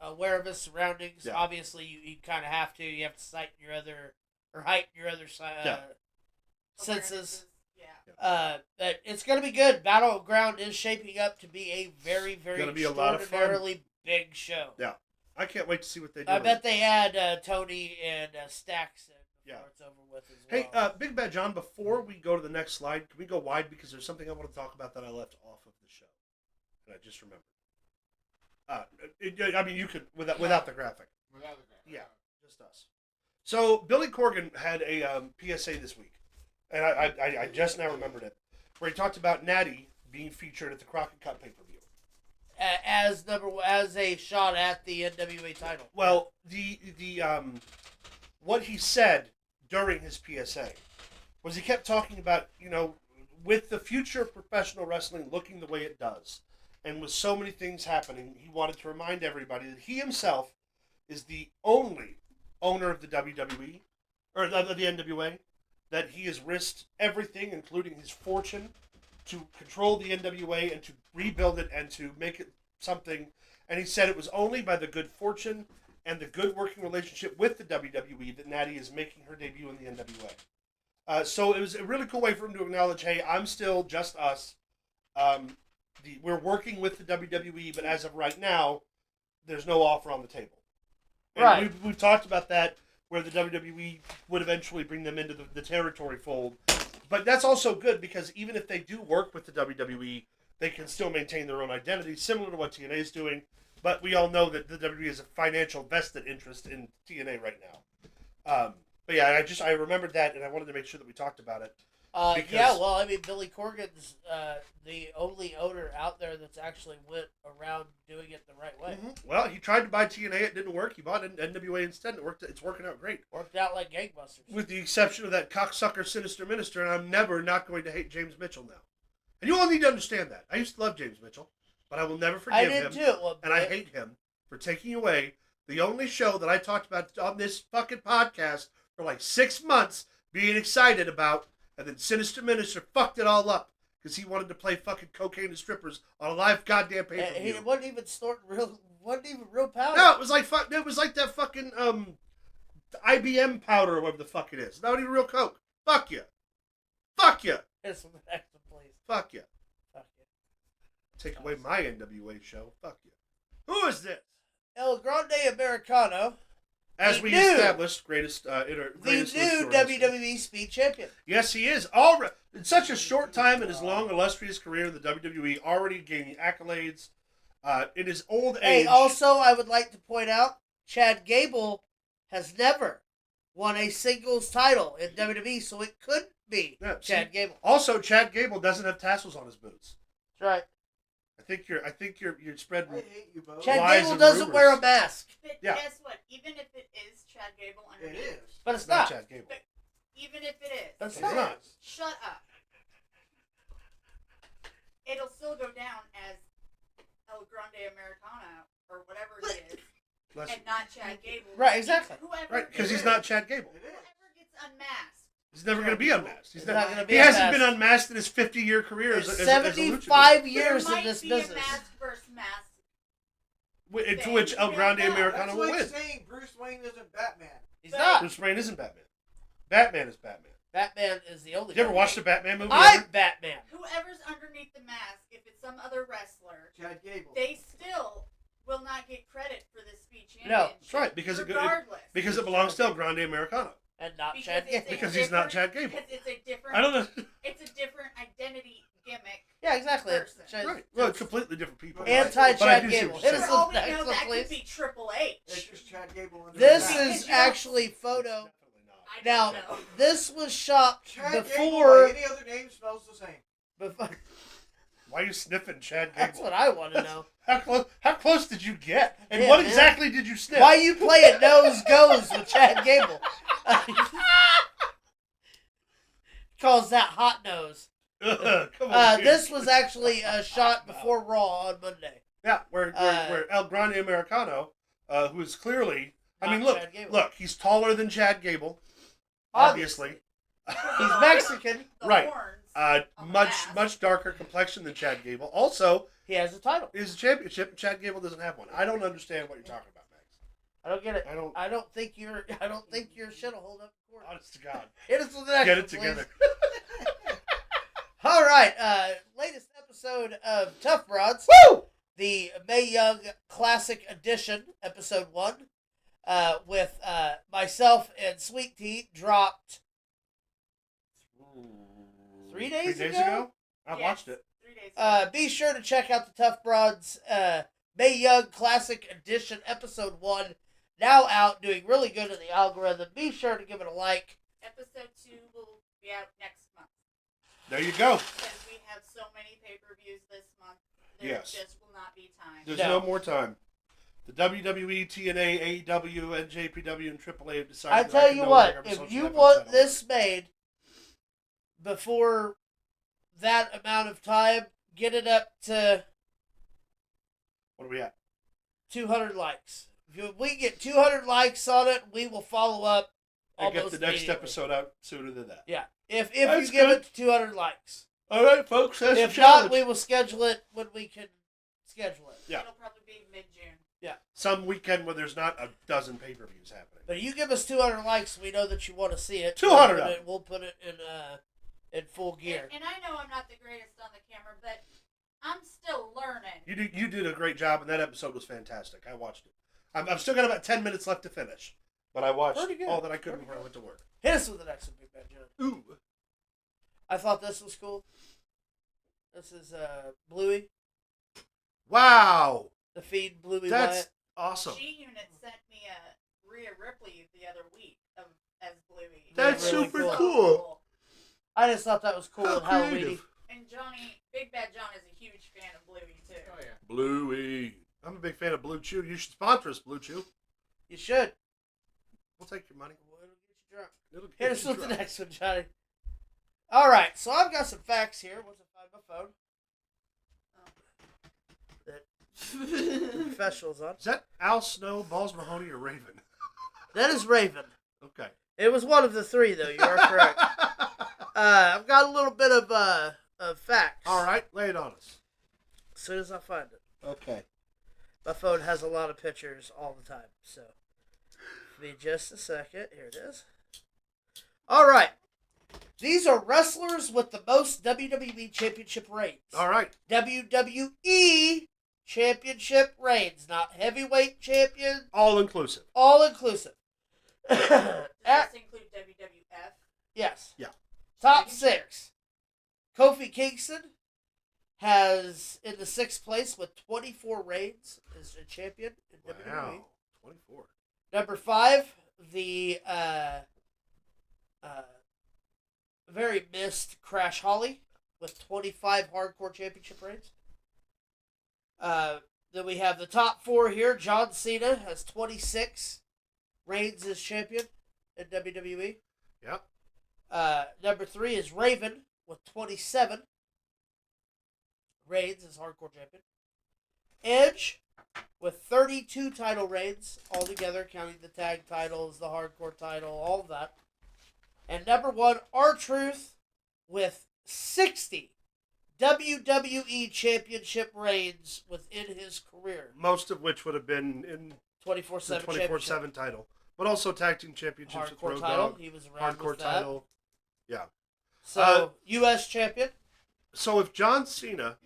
aware of his surroundings. Yeah. Obviously, you kind of have to. You have to heighten your other senses. Yeah. That it's going to be good. BattleGround is shaping up to be a very, very Gonna be a lot of fun. extraordinarily big show. Yeah. I can't wait to see what they do. I bet they add Tony and Stacks in before it's over with as well. Hey, Big Bad John, before we go to the next slide, can we go wide, because there's something I want to talk about that I left off of the show, and I just remembered. I mean, you could without the graphic. Without the graphic. Yeah, just us. So Billy Corgan had a PSA this week, and I just now remembered it, where he talked about Natty being featured at the Crockett Cup pay-per-view. As a shot at the NWA title. Well, the what he said during his PSA was he kept talking about, with the future of professional wrestling looking the way it does, and with so many things happening, he wanted to remind everybody that he himself is the only owner of the WWE, or of the NWA, that he has risked everything, including his fortune, to control the NWA and to rebuild it and to make it something. And he said it was only by the good fortune and the good working relationship with the WWE that Natty is making her debut in the NWA. So it was a really cool way for him to acknowledge, hey, I'm still just us. We're working with the WWE, but as of right now, there's no offer on the table. And right. We've talked about that, where the WWE would eventually bring them into the territory fold. But that's also good, because even if they do work with the WWE, they can still maintain their own identity, similar to what TNA is doing. But we all know that the WWE has a financial vested interest in TNA right now. But yeah, I remembered that, and I wanted to make sure that we talked about it. I mean, Billy Corgan's the only owner out there that's actually went around doing it the right way. Mm-hmm. Well, he tried to buy TNA, it didn't work. He bought NWA instead, and it's working out great. Worked out like gangbusters. With the exception of that cocksucker Sinister Minister, and I'm never not going to hate James Mitchell now. And you all need to understand that. I used to love James Mitchell, but I will never forgive him. I did too. And I hate him for taking away the only show that I talked about on this fucking podcast for like 6 months, being excited about, and then Sinister Minister fucked it all up because he wanted to play fucking cocaine and strippers on a live goddamn pay-per-view. He wasn't even snorting wasn't even real powder. No, it was like that fucking IBM powder or whatever the fuck it is. Not even real coke. Fuck you. Fuck you. Here's some extra, please. Fuck you. Fuck you. Take away my NWA show. Fuck you. Who is this? El Grande Americano. As we established, greatest the new WWE Speed Champion. Yes, he is. In such a short time in his long, illustrious career in the WWE, already gaining accolades. In his old age. Hey, also, I would like to point out, Chad Gable has never won a singles title in WWE, so it could be Chad Gable. Also, Chad Gable doesn't have tassels on his boots. That's right. I think you're spreading. I hate you both. Chad Gable doesn't wear a mask. But guess what? Even if it is Chad Gable underneath. It is. But it's not. Chad Gable. But even if it is. But it's not. Shut up. It'll still go down as El Grande Americano or whatever it is. And not Chad Gable. Right, exactly. Right, because he's not Chad Gable. Whoever gets unmasked. He's never going to be unmasked. He's not going to be He unmasked. hasn't been unmasked in his 50-year career as a 75 years there in this might be business. A mask versus mask. To which El Grande Americano will win. That's like saying Bruce Wayne isn't Batman. He's not. Bruce Wayne isn't Batman. Batman is Batman. Batman is the only. Did you ever watch the Batman movie? I'm Batman. Whoever's underneath the mask, if it's some other wrestler, Chad Gable. they still will not get credit for this speed championship. No, that's right, because it belongs to El Grande Americano. And not Because Chad Gable. Because he's not Chad Gable. Because it's a different. I don't know. It's a different identity gimmick. Yeah, Yeah, exactly. person. Right. Well, completely different people. Anti-Chad Gable. For Hit us all with we the know, next one, that please. could be Triple H. It's just Chad Gable. Under This the is actually photo. I Now, don't know. this was shot Chad before. Gable, any other name smells the same. Before. Why are you sniffing Chad Gable? That's what I want to know. How close did you get? And Yeah, what man. exactly did you sniff? Why you playing nose goes with Chad Gable? Calls that hot nose. Come on, dude. This was actually shot before Raw on Monday. Yeah, where El Grande Americano, who is clearly, I mean, look, he's taller than Chad Gable, obviously. He's Mexican, The right? horns on the Much darker complexion than Chad Gable. Also, he has a title. is a championship. Chad Gable doesn't have one. I don't understand what you're talking about, Max. I don't get it. I don't think your shit will hold up in court. Honest to God. Hit us with the next Get one, it together. All right, latest episode of Tough Broads. Woo! The Mae Young Classic Edition, episode 1, with myself and Sweet Tea, dropped 3 days ago? I watched it. 3 days ago. Be sure to check out the Tough Broads Mae Young Classic Edition, episode 1, now out, doing really good in the algorithm. Be sure to give it a like. Episode 2 will be out next month. There you go. Because we have so many pay-per-views this month, there Yes. just will not be time. There's no more time. The WWE, TNA, AEW, NJPW, and AAA have decided. I tell you what, if you want this made before that amount of time, get it up to What are we at? 200 likes. If we get 200 likes on it, we will follow up. And get the next immediately. episode out sooner than that. Yeah, if That's you give good. it to 200 likes. All right, folks. That's If the not, challenge. we will schedule it when we can schedule it. Yeah. It'll probably be mid-June. Yeah. Some weekend when there's not a dozen pay-per-views happening. But you give us 200 likes, we know that you want to see it. 200. We'll put it in full gear. And I know I'm not the greatest on the camera, but I'm still learning. You did a great job, and that episode was fantastic. I watched it. I've still got about 10 minutes left to finish, but I watched all that I could before I went to work. Hit us with the next one, Big Bad John. Ooh. I thought this was cool. This is Bluey. Wow. The feed Bluey That's Wyatt. awesome. G-Unit sent me a Rhea Ripley the other week as Bluey. That's really super cool. cool. I just thought that was cool and Halloween. creative. And Big Bad John is a huge fan of Bluey too. Oh yeah. Bluey. I'm a big fan of Blue Chew. You should sponsor us, Blue Chew. You should. We'll take your money. It'll get you drunk. It'll get Hit us you with the drunk. next one, Johnny. All right, so I've got some facts here. Once I find my phone. Professionals on. Is that Al Snow, Balls Mahoney, or Raven? That is Raven. Okay. It was one of the three, though. You are correct. I've got a little bit of facts. All right, lay it on us. As soon as I find it. Okay. My phone has a lot of pictures all the time, so give me just a second. Here it is. All right. These are wrestlers with the most WWE Championship reigns. All right. WWE Championship reigns, not heavyweight champion. All inclusive. All inclusive. Does this include WWF? Yes. Yeah. Top 6. Kofi Kingston has in the 6th place with 24 reigns as a champion in WWE. Wow. 24. Number 5, the very missed Crash Holly with 25 hardcore championship reigns. Then we have the top 4 here. John Cena has 26 reigns as champion in WWE. Yep. Number 3 is Raven with 27 reigns as hardcore champion. Edge with 32 title reigns altogether, counting the tag titles, the hardcore title, all of that. And number 1, R-Truth with 60 WWE Championship reigns within his career. Most of which would have been in 24/7 the 24/7 title, but also tag team championships with hardcore Road title. Dogg. He was around Hardcore with that. title. Yeah. So U.S. champion. So if John Cena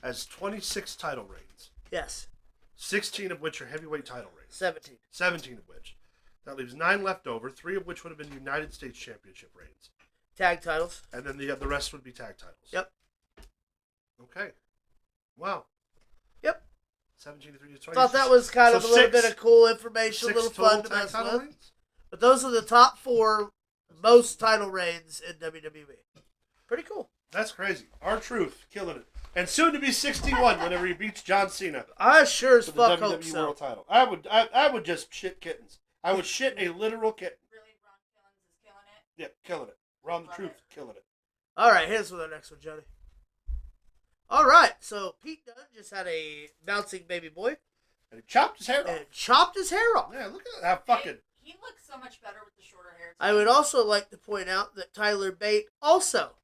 has 26 title reigns, Yes. 16 of which are heavyweight title reigns, 17. 17 of which, that leaves 9 left over, 3 of which would have been United States Championship reigns, Tag titles. and then the rest would be tag titles. Yep. Okay. Wow. Yep. 17 to 3 to 20. Thought that was kind of a little bit of cool information, a six little fun to total mess title with. reigns? But those are the top 4 most title reigns in WWE. Pretty cool. That's crazy. R-Truth killing it. And soon to be 61 whenever he beats John Cena. I sure as for fuck the hope WWE so. World title. I would just shit kittens. I would shit a literal kitten. Really, Ron Killens is killing it. Yep, killing it. Ron the Love Truth, it. killing it. All right, here's with our next one, Johnny. All right, so Pete Dunne just had a bouncing baby boy. And he chopped his hair off. And chopped his hair off. Yeah, look at that fucking... He looks so much better with the shorter hair. Too. I would also like to point out that Tyler Bate also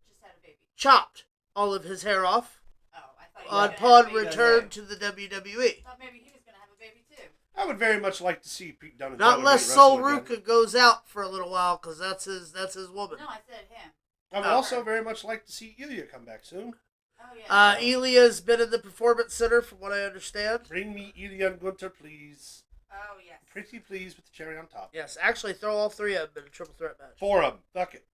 Just had a baby. chopped all of his hair off Oh, I thought upon return to the WWE. I thought maybe he was going to have a baby too. I would very much like to see Pete Dunne and Not Tyler unless Bate Sol wrestle again. Ruka goes out for a little while, because that's his woman. No, I said him. I would also very much like to see Ilya come back soon. Oh, yeah. Ilya's been in the Performance Center, from what I understand. Bring me Ilya and Gunter, please. Oh, yes. Pretty please with the cherry on top. Yes, actually throw all 3 of them in a triple threat match. 4 of them. Fuck it.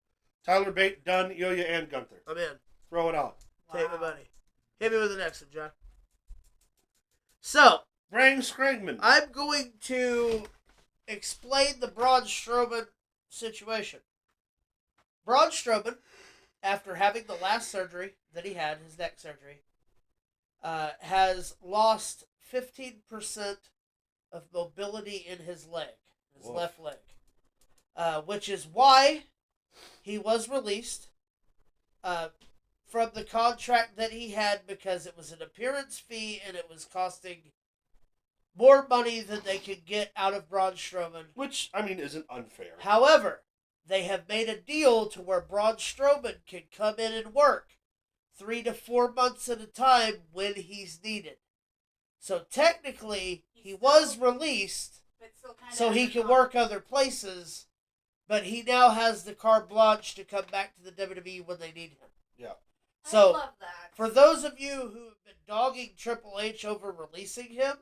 Tyler Bate, Dunne, Ilya, and Gunther. I'm in. Throw it on. Wow. Take my money. Hit me with the next one, John. So, Brang Scrangman. I'm going to explain the Braun Strowman situation. Braun Strowman, after having the last surgery that he had, his neck surgery, has lost 15% of mobility in his leg, his Woof. left leg, which is why he was released from the contract that he had, because it was an appearance fee and it was costing more money than they could get out of Braun Strowman. Which, I mean, isn't unfair. However, they have made a deal to where Braun Strowman can come in and work 3 to 4 months at a time when he's needed. So technically, he was released But still kinda so he under can contract. work other places, but he now has the carte blanche to come back to the WWE when they need him. Yeah. So, I love that. for those of you who have been dogging Triple H over releasing him,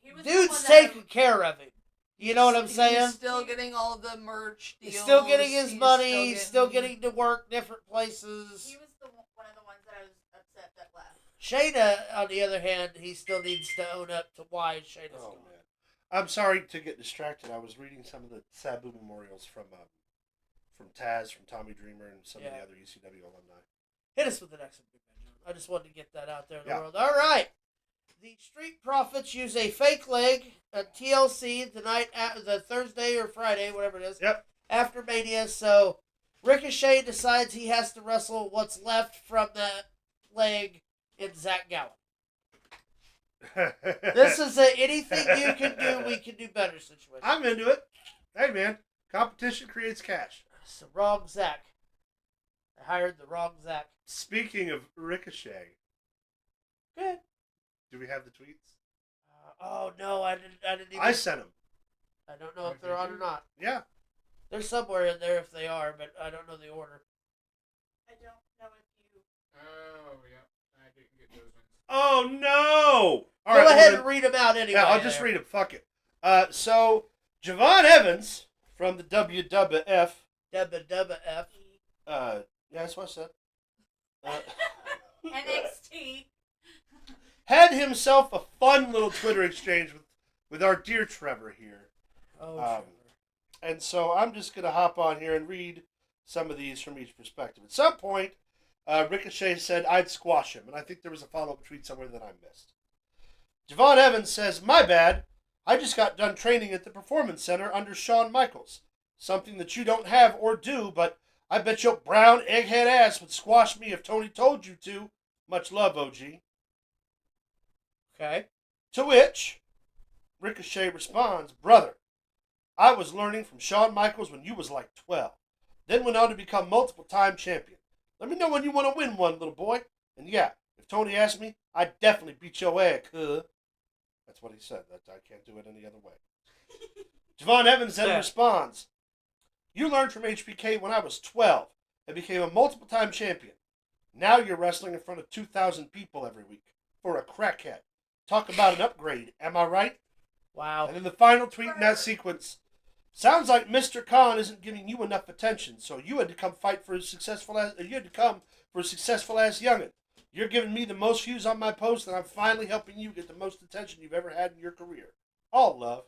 He was the dude's one that- taking care of him. You know what I'm saying? He's still getting all of the merch deals. He's still getting his He's money. He's still getting to work different places. He was one of the ones that I was upset that left. Shayna, on the other hand, he still needs to own up to why Shayna's Oh, gone. man. I'm sorry to get distracted. I was reading some of the Sabu memorials from Taz, from Tommy Dreamer, and some of the other ECW alumni. Hit us with the next one, Big Man John. I just wanted to get that out there in the Yeah. world. All right. The Street Profits use a fake leg at TLC the night the Thursday or Friday, whatever it is. Yep. After Mania, so Ricochet decides he has to wrestle what's left from that leg in Zach Gallen. This is a anything you can do, we can do better situation. I'm into it. Hey, man. Competition creates cash. It's the wrong Zach. I hired the wrong Zach. Speaking of Ricochet, Good. do we have the tweets? Oh no, I didn't even. I sent them. I don't know if they're on or not. Yeah. They're somewhere in there if they are, but I don't know the order. I don't know if you. Oh, yeah. I didn't get those ones. Oh, no. All Go right, ahead well, and read them out anyway. Yeah, I'll just read them. Fuck it. So, Javon Evans from the WWF. WWF. Yeah, that's what I said. NXT. Had himself a fun little Twitter exchange with our dear Trevor here. Oh, Trevor. And so I'm just going to hop on here and read some of these from each perspective. At some point, Ricochet said I'd squash him, and I think there was a follow-up tweet somewhere that I missed. Javon Evans says, my bad. I just got done training at the Performance Center under Shawn Michaels. Something that you don't have or do, but I bet your brown egghead ass would squash me if Tony told you to. Much love, OG. Okay. To which Ricochet responds, brother, I was learning from Shawn Michaels when you was like 12. Then went on to become multiple-time champion. Let me know when you want to win one, little boy. And yeah, if Tony asked me, I'd definitely beat your ass, cuh. That's what he said. I can't do it any other way. Javon Evans then responds, you learned from HBK when I was 12 and became a multiple-time champion. Now you're wrestling in front of 2,000 people every week for a crackhead. Talk about an upgrade, am I right? Wow. And then the final tweet in that sequence, sounds like Mr. Khan isn't giving you enough attention, so you had to come for a successful ass youngin. You're giving me the most views on my post, and I'm finally helping you get the most attention you've ever had in your career. All love.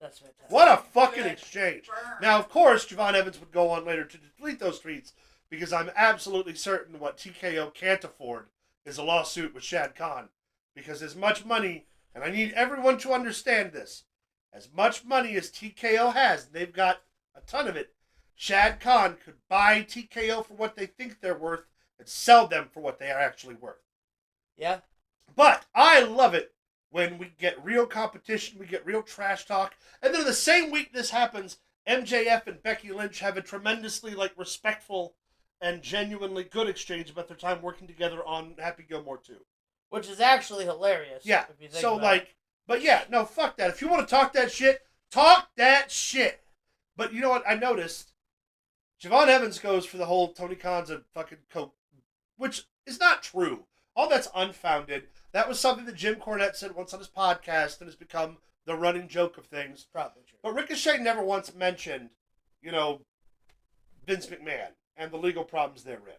That's fantastic. What a fucking exchange. Now, of course, Javon Evans would go on later to delete those tweets because I'm absolutely certain what TKO can't afford is a lawsuit with Shad Khan. Because as much money, and I need everyone to understand this, as much money as TKO has, and they've got a ton of it, Shad Khan could buy TKO for what they think they're worth and sell them for what they are actually worth. Yeah. But I love it when we get real competition, we get real trash talk, and then the same week this happens, MJF and Becky Lynch have a tremendously respectful and genuinely good exchange about their time working together on Happy Gilmore 2. Which is actually hilarious. Yeah. If you think So about it. but yeah, no, fuck that. If you want to talk that shit, talk that shit. But you know what I noticed? Javon Evans goes for the whole Tony Khan's a fucking coke, which is not true. All that's unfounded. That was something that Jim Cornette said once on his podcast and has become the running joke of things. Probably true. But Ricochet never once mentioned, Vince McMahon and the legal problems therein.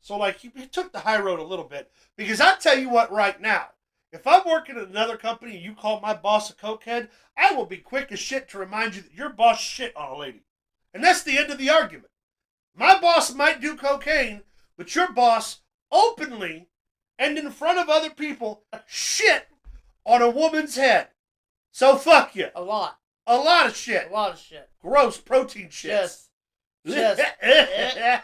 So, he took the high road a little bit. Because I tell you what right now, if I'm working at another company and you call my boss a cokehead, I will be quick as shit to remind you that your boss shit on a lady. And that's the end of the argument. My boss might do cocaine, but your boss openly and in front of other people shit on a woman's head. So fuck you. A lot. A lot of shit. A lot of shit. Gross protein shit. Just. I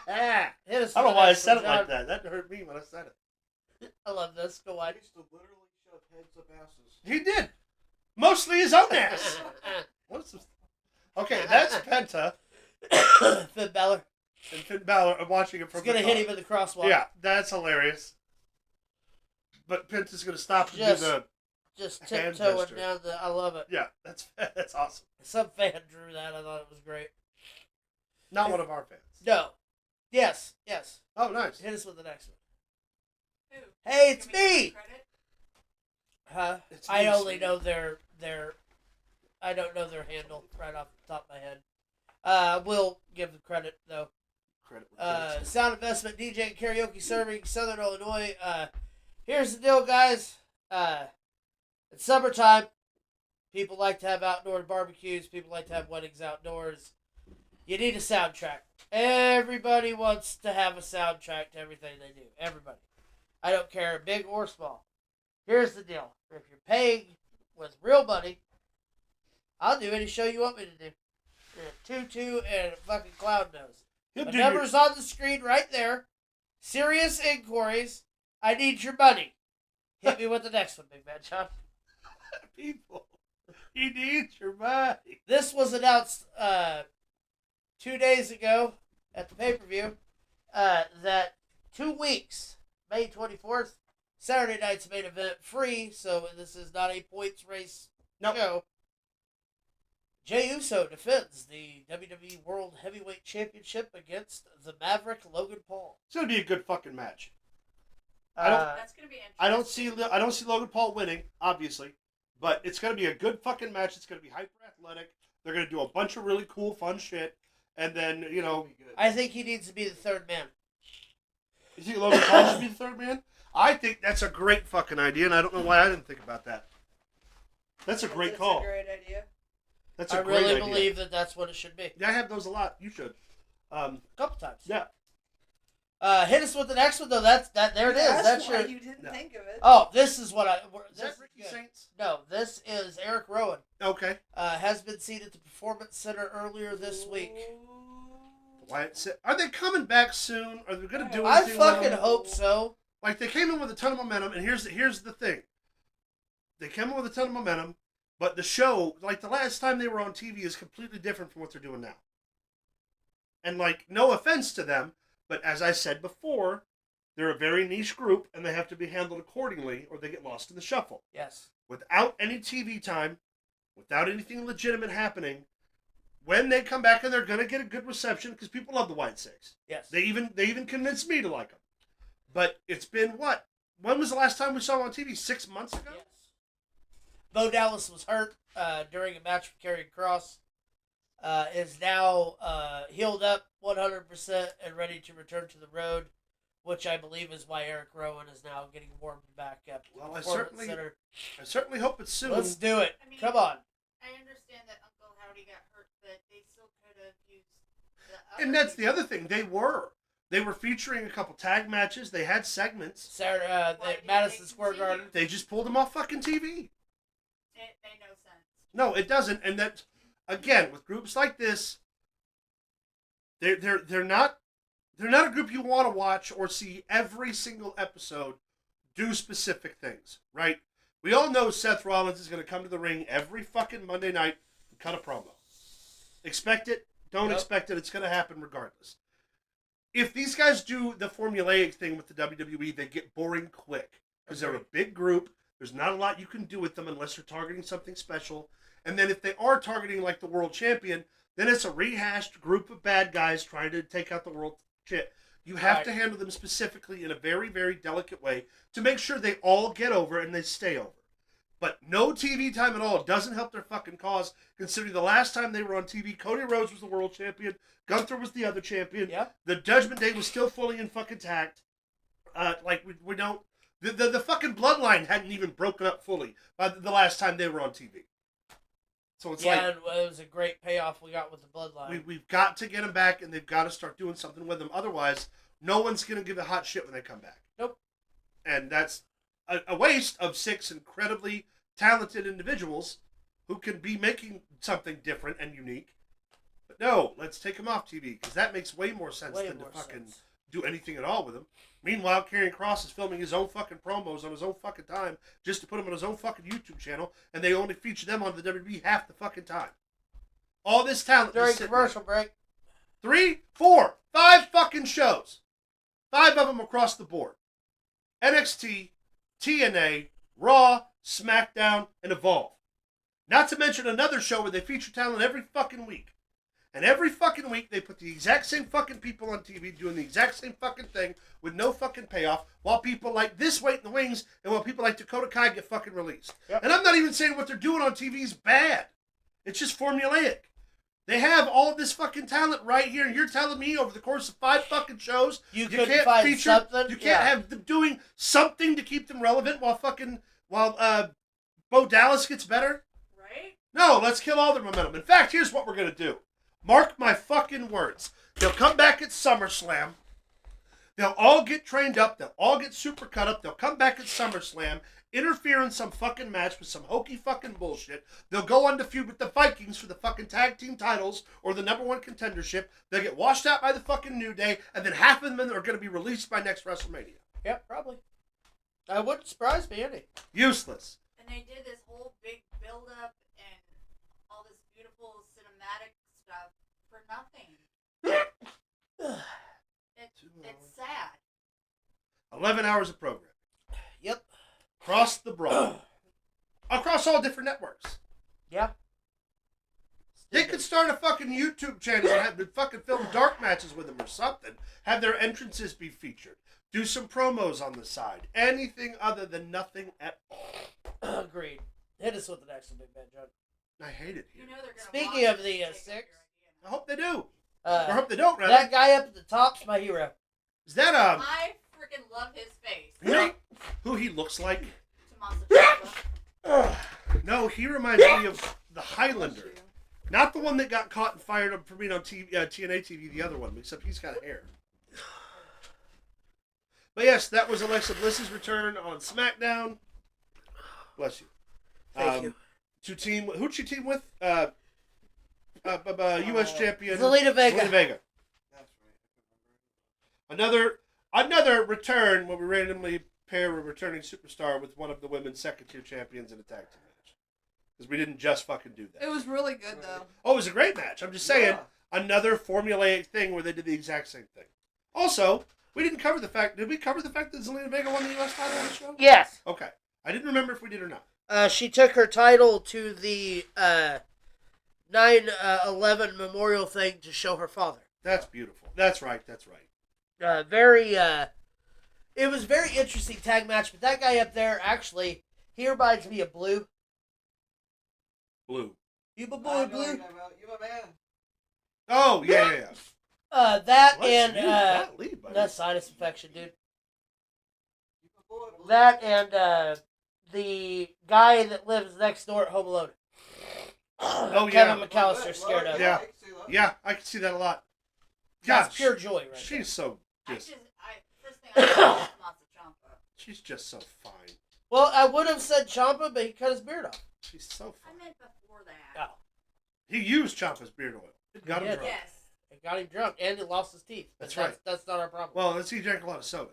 don't know why I said it like that. That hurt me when I said it. I love this. Go on. He used to literally shove heads up asses. He did. Mostly his own ass. What's this? Okay, that's Penta. Finn Balor. And Finn Balor, I'm watching it from He's going to hit him in the crosswalk. Yeah, that's hilarious. But Penta's going to stop and do the just hand tiptoeing gesture. down the... I love it. Yeah, that's awesome. Some fan drew that. I thought it was great. Not one of our fans. No. Yes. Oh, nice. Hit us with the next one. Who? Hey, it's Can we give me! credit? Huh? It's I me, only Steve. know their I don't know their handle right off the top of my head. We'll give the credit though. Sound investment, DJ and karaoke serving, Southern Illinois. Here's the deal, guys. It's summertime. People like to have outdoor barbecues. People like to have weddings outdoors. You need a soundtrack. Everybody wants to have a soundtrack to everything they do. Everybody. I don't care, big or small. Here's the deal. If you're paying with real money, I'll do any show you want me to do. Tutu and a fucking clown nose. The number's on the screen right there. Serious inquiries. I need your money. Hit me with the next one, Big Man John. People, he needs your money. This was announced 2 days ago at the pay-per-view that 2 weeks, May 24th, Saturday night's main event, free, so this is not a points race show. Jey Uso defends the WWE World Heavyweight Championship against the Maverick Logan Paul. It's gonna be a good fucking match. That's gonna be interesting. I don't see Logan Paul winning, obviously, but it's gonna be a good fucking match. It's gonna be hyper athletic. They're gonna do a bunch of really cool, fun shit, and then I think he needs to be the third man. You think Logan Paul should be the third man? I think that's a great fucking idea, and I don't know why I didn't think about that. That's a great call. That's a great idea. That's a I great really idea. believe that that's what it should be. Yeah, I have those a lot. You should. A couple times. Yeah. Hit us with the next one though. There it is. That's why your. you didn't think of it. Oh, this is what I. Is that Ricky Saints? No, this is Eric Rowan. Okay. Has been seen at the Performance Center earlier this week. Are they coming back soon? Are they going to do I anything? fucking hope so. They came in with a ton of momentum, and here's the thing. They came in with a ton of momentum, but the show, the last time they were on TV, is completely different from what they're doing now. And, no offense to them, but as I said before, they're a very niche group, and they have to be handled accordingly, or they get lost in the shuffle. Yes. Without any TV time, without anything legitimate happening, when they come back, and they're going to get a good reception, because people love the White Six. Yes. They even convinced me to like them. But it's been what? When was the last time we saw them on TV? 6 months ago? Yes. Bo Dallas was hurt during a match with Karrion Kross. Is now healed up 100% and ready to return to the road which I believe is why Eric Rowan is now getting warmed back up. Well, I certainly hope it's soon. Let's do it. Come on. I understand that Uncle Howdy got hurt, but they still could have used the And that's the other thing. They were featuring a couple tag matches. They had segments. Saturday, at Madison Square Garden. They just pulled them off fucking TV. It made no sense. No, it doesn't. And that, again, with groups like this, they're not a group you want to watch or see every single episode do specific things, right? We all know Seth Rollins is going to come to the ring every fucking Monday night and cut a promo. Expect it. Don't expect it. It's going to happen regardless. If these guys do the formulaic thing with the WWE, they get boring quick because they're a big group. There's not a lot you can do with them unless you're targeting something special. And then if they are targeting like the world champion, then it's a rehashed group of bad guys trying to take out the world shit. You have to handle them specifically in a very, very delicate way to make sure they all get over and they stay over. But no TV time at all doesn't help their fucking cause, considering the last time they were on TV, Cody Rhodes was the world champion, Gunther was the other champion, the Judgment Day was still fully in fucking tact. We don't... The fucking bloodline hadn't even broken up fully by the last time they were on TV. So it's and it was a great payoff we got with the bloodline. We've got to get them back, and they've got to start doing something with them. Otherwise, no one's going to give a hot shit when they come back. Nope. And that's a waste of 6 incredibly talented individuals who can be making something different and unique. But no, let's take them off TV, because that makes way more sense than to fucking do anything at all with them. Meanwhile, Karrion Kross is filming his own fucking promos on his own fucking time just to put them on his own fucking YouTube channel, and they only feature them on the WWE half the fucking time. All this talent during commercial break. 3, 4, 5 fucking shows. 5 of them across the board. NXT, TNA, Raw, Smackdown, and Evolve. Not to mention another show where they feature talent every fucking week. And every fucking week, they put the exact same fucking people on TV doing the exact same fucking thing with no fucking payoff, while people like this wait in the wings, and while people like Dakota Kai get fucking released. Yep. And I'm not even saying what they're doing on TV is bad. It's just formulaic. They have all this fucking talent right here, and you're telling me over the course of 5 fucking shows, you can't find feature something? You can't have them doing something to keep them relevant while Bo Dallas gets better? Right? No, let's kill all their momentum. In fact, here's what we're going to do. Mark my fucking words. They'll come back at SummerSlam. They'll all get trained up. They'll all get super cut up. They'll come back at SummerSlam, interfere in some fucking match with some hokey fucking bullshit. They'll go on to feud with the Vikings for the fucking tag team titles or the #1 contendership. They'll get washed out by the fucking New Day, and then half of them are going to be released by next WrestleMania. Yep, probably. That wouldn't surprise me any. Useless. And they did this whole big build-up and all this beautiful cinematic stuff for nothing. It's sad. 11 hours of program. Yep. Across the broad. Across all different networks. Yeah. They could start a fucking YouTube channel and have fucking film dark matches with them or something. Have their entrances be featured. Do some promos on the side. Anything other than nothing at all. Agreed. Hit us with the next one, Big Man John. I hate it here. You know they're gonna Speaking of the 6, I hope they do. I hope they don't, rather. That guy up at the top's my hero. Is that I freaking love his face. Really? Who he looks like? Tommaso. No, he reminds me of the Highlander. Not the one that got caught and fired up for being on TNA TV, the other one, except he's got hair. But yes, that was Alexa Bliss's return on SmackDown. Bless you. Thank you. Who'd she team with? U.S. champion Zelina Vega. Zelina Vega. That's right. Another return when we randomly pair a returning superstar with one of the women's second-tier champions in a tag team match. Because we didn't just fucking do that. It was really good, though. Oh, it was a great match. I'm just saying, another formulaic thing where they did the exact same thing. Also, we didn't cover the fact... Did we cover the fact that Zelina Vega won the U.S. title on the show? Yes. Okay. I didn't remember if we did or not. She took her title to the 9/11 memorial thing to show her father. That's beautiful. That's right. It was very interesting tag match, but that guy up there, actually, he reminds me of Blue. Blue. You my I boy, know Blue? you my man. Oh, yeah. That Bless and you, golly, buddy. that's sinus infection, dude. That and the guy that lives next door at Home Alone. Oh, Kevin yeah. McAllister's scared of. Yeah. Yeah, I can see that a lot. That's Gosh, pure joy, right? she's so just. First thing I thought was lots of Champa. She's just so fine. Well, I would have said Ciampa, but he cut his beard off. She's so I fine. meant before that. Oh. He used Ciampa's beard oil. It got him Yeah. drunk. Yes. It got him drunk, and he lost his teeth. But That's right. That's not our problem. Well, he drank a lot of soda.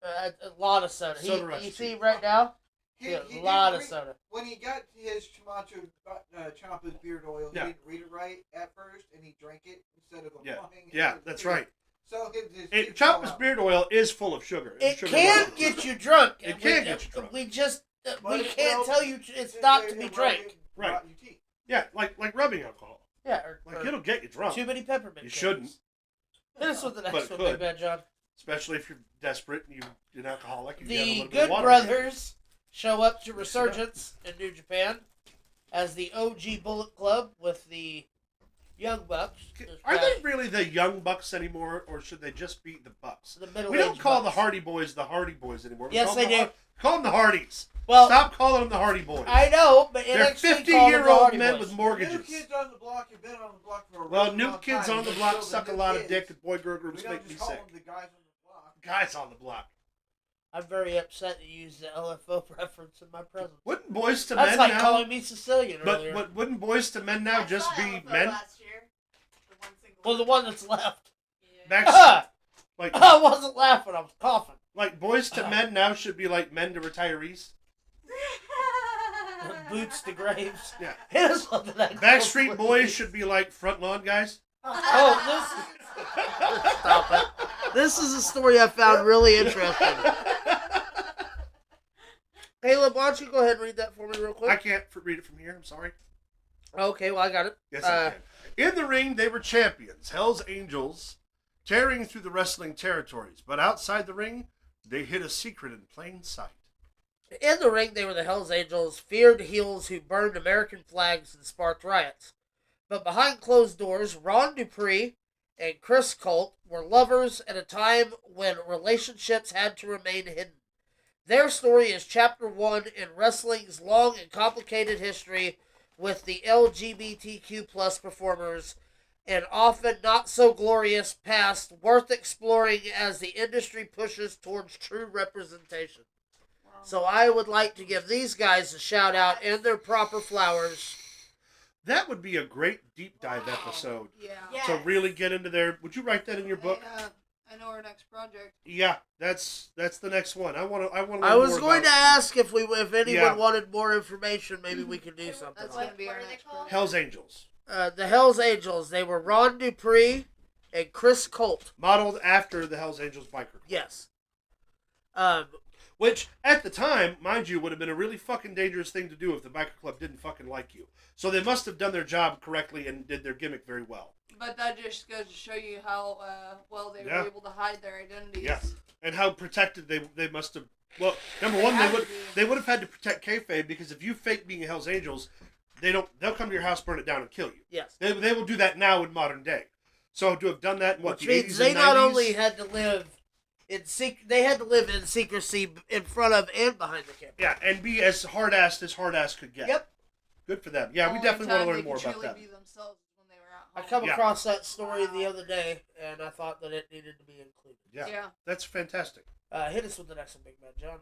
A lot of soda. Soda rush You see teeth. right now? He Yeah, didn't a lot of read- soda. When he got his Ciampa's beard oil, Yeah. he didn't read it right at first, and he drank it instead of applying it. Yeah, that's right. So his teeth Ciampa's fell out. beard oil is full of sugar. It Sugar can rush. get you drunk. It can get you drunk. We just But we it can't will- tell you it's it- not it- to be it drank. rot- Right. rot your teeth. Yeah, like rubbing alcohol. Yeah, Like it'll get you drunk. too many peppermint. You cakes. shouldn't. Hit us with the But next it one, could. Big Bad John. Especially if you're desperate and you're an alcoholic. And you have a The little bit of Good water. Brothers show up to Resurgence in New Japan as the OG Bullet Club with the Young Bucks. Are they really the Young Bucks anymore, or should they just be the Bucks? The middle We don't call the Hardy Boys anymore. We Yes, call they them do. Call them the Hardys. Well, Stop calling them the Hardy Boys. I know, but They're NXT called them the 50-year-old Hardy men Boys. with New mortgages. kids on the block have been on the block for a Well, really new long kids time. on the They're block still suck a new lot of kids. dick, and boy girl We groups don't make me just call sick. them the guys on the block. Guys on the block. I'm very upset that you used the LFO reference in my presence. Wouldn't Boys to That's Men like now? calling me Sicilian earlier. But wouldn't Boys to Men now I just saw be LFO men? last year. The one single Well, the one that's left. Yeah. Back, like I wasn't laughing, I was coughing. like Boys to Men now should be like men to retirees. Boots to graves. Yeah. Hit us with the next Backstreet one, Boys please. should be like front lawn guys. Oh, stop it. This is a story I found really interesting. Caleb, why don't you go ahead and read that for me real quick? I can't read it from here. I'm sorry. Okay, well, I got it. Yes, I can. In the ring, they were champions, Hell's Angels, tearing through the wrestling territories. But outside the ring, they hid a secret in plain sight. In the ring, they were the Hells Angels, feared heels who burned American flags and sparked riots. But behind closed doors, Ron Dupree and Chris Colt were lovers at a time when relationships had to remain hidden. Their story is chapter 1 in wrestling's long and complicated history with the LGBTQ plus performers, an often not so glorious past worth exploring as the industry pushes towards true representation. So I would like to give these guys a shout out and their proper flowers. That would be a great deep dive episode Yeah. Yeah. to really get into their. Would you write that in your book? I know our next project. Yeah, that's the next one. I want to. I was going to ask if anyone Yeah. wanted more information. Maybe we could do something. That's on gonna it. be our What are they next called? project. Hell's Angels, The Hells Angels. They were Ron Dupree and Chris Colt. modeled after the Hell's Angels biker club. Yes. Which, at the time, mind you, would have been a really fucking dangerous thing to do if the biker club didn't fucking like you. So they must have done their job correctly and did their gimmick very well. But that just goes to show you how well they Yeah. were able to hide their identities. Yeah. And how protected they must have. Well, number one, they would have had to protect kayfabe, because if you fake being a Hell's Angels, they'll come to your house, burn it down, and kill you. Yes. They will do that now in modern day. So to have done that in Which the means 80s they and 90s, not only had to live in they had to live in secrecy in front of and behind the camera. yeah, and be as hard-assed as hard-ass could get. Yep. Good for them. Yeah, we Only definitely want time to learn they more could about truly that. Be themselves when they were at I home. come Yeah. across that story the other day, and I thought that it needed to be included. Yeah, that's fantastic. Hit us with the next one, Big Man John.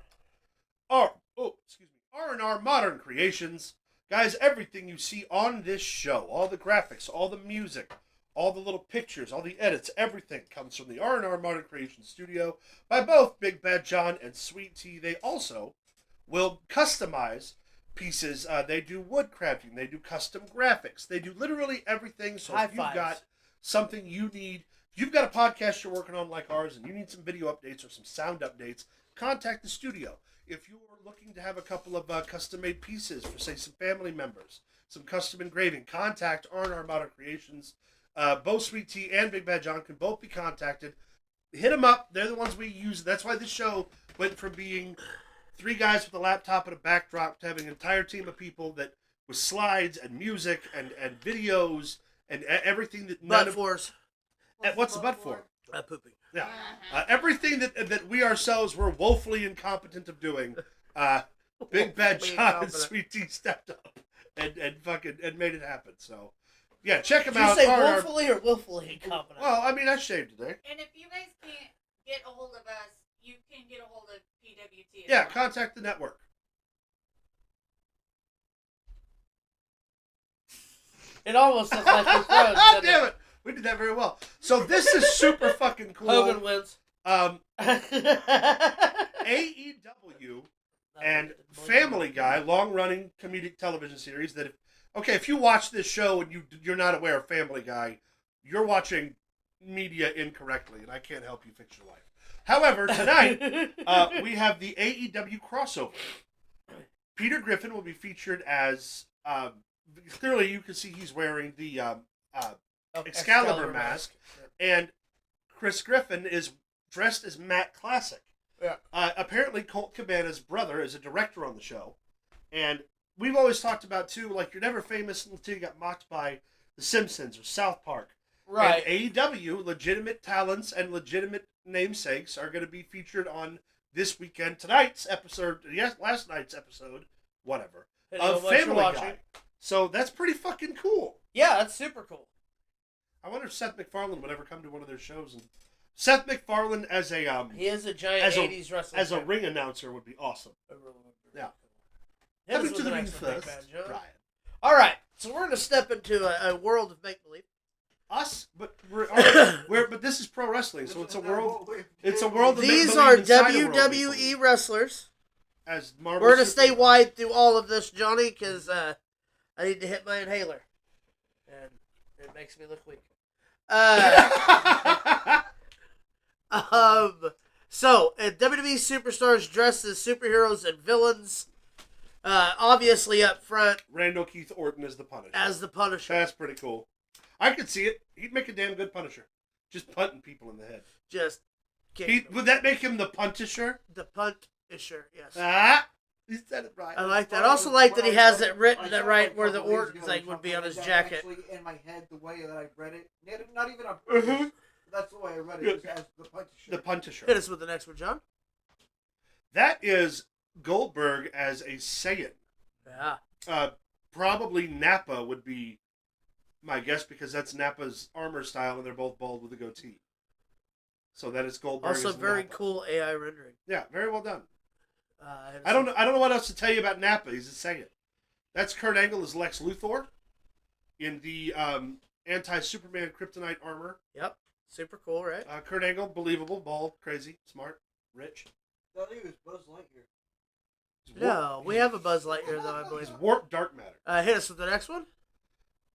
R&R Modern Creations. Guys, everything you see on this show, all the graphics, all the music, all the little pictures, all the edits, everything comes from the R&R Modern Creations studio by both Big Bad John and Sweet Tea. They also will customize pieces. They do wood crafting. They do custom graphics. They do literally everything. So High if you've fives. got something you need, if you've got a podcast you're working on like ours and you need some video updates or some sound updates, contact the studio. If you are looking to have a couple of custom-made pieces for, say, some family members, some custom engraving, contact R&R Modern Creations. Both Sweet Tea and Big Bad John can both be contacted. Hit them up. They're the ones we use. That's why this show went from being 3 guys with a laptop and a backdrop to having an entire team of people that with slides and music and videos and everything that Butt force. What's the butt for? Pooping. Yeah. Everything that we ourselves were woefully incompetent of doing, Big Bad John and Sweet Tea stepped up and made it happen. So, yeah, check them out. Did you say woefully or willfully incompetent? Well, I mean, I shaved today. And if you guys can't get a hold of us, you can get a hold of PWT. Yeah, contact the network. It almost looked like we froze. Damn it! We did that very well. So this is super fucking cool. Hogan wins. AEW and Family Guy, long-running comedic television series that, if you watch this show and you're not aware of Family Guy, you're watching media incorrectly, and I can't help you fix your life. However, tonight, we have the AEW crossover. Peter Griffin will be featured as, clearly you can see he's wearing the Excalibur mask, and Chris Griffin is dressed as Matt Classic. Yeah. Apparently, Colt Cabana's brother is a director on the show, and we've always talked about, too, like, you're never famous until you got mocked by The Simpsons or South Park. Right. And AEW, legitimate talents and legitimate namesakes are going to be featured on this weekend, tonight's episode, last night's episode, whatever, of Family Guy. So that's pretty fucking cool. Yeah, that's super cool. I wonder if Seth MacFarlane would ever come to one of their shows. And Seth MacFarlane as a he is a giant 80s wrestler. As a ring announcer would be awesome. Yeah. Coming to the ring first, Brian. All right, so we're going to step into a world of make-believe. Us, but but this is pro wrestling, so it's a world. It's a world. These are WWE wrestlers. As Marvel, we're going to stay wide through all of this, Johnny, because I need to hit my inhaler, and it makes me look weak. So WWE superstars dressed as superheroes and villains. Obviously up front, Randall Keith Orton as the Punisher. That's pretty cool. I could see it. He'd make a damn good Punisher. Just punting people in the head. Would that make him the Puntisher? The Puntisher, yes. He said it right. I like that. I also like that he has it written right where the Orton thing would be on his jacket. Actually, in my head, the way that I read it, not even on purpose, that's the way I read it, as the Puntisher. The Puntisher. Hit us with the next one, John. That is Goldberg as a Saiyan. Yeah. Probably Nappa would be my guess, because that's Nappa's armor style, and they're both bald with a goatee. So that is Goldberg. Also, very cool AI rendering. Yeah, very well done. I don't know what else to tell you about Nappa. He's a Saiyan. That's Kurt Angle as Lex Luthor in the anti-Superman kryptonite armor. Yep, super cool, right? Kurt Angle, believable, bald, crazy, smart, rich. I thought he was Buzz Lightyear. No, we have a Buzz Lightyear though, I believe. He's warped dark matter. Hit us with the next one.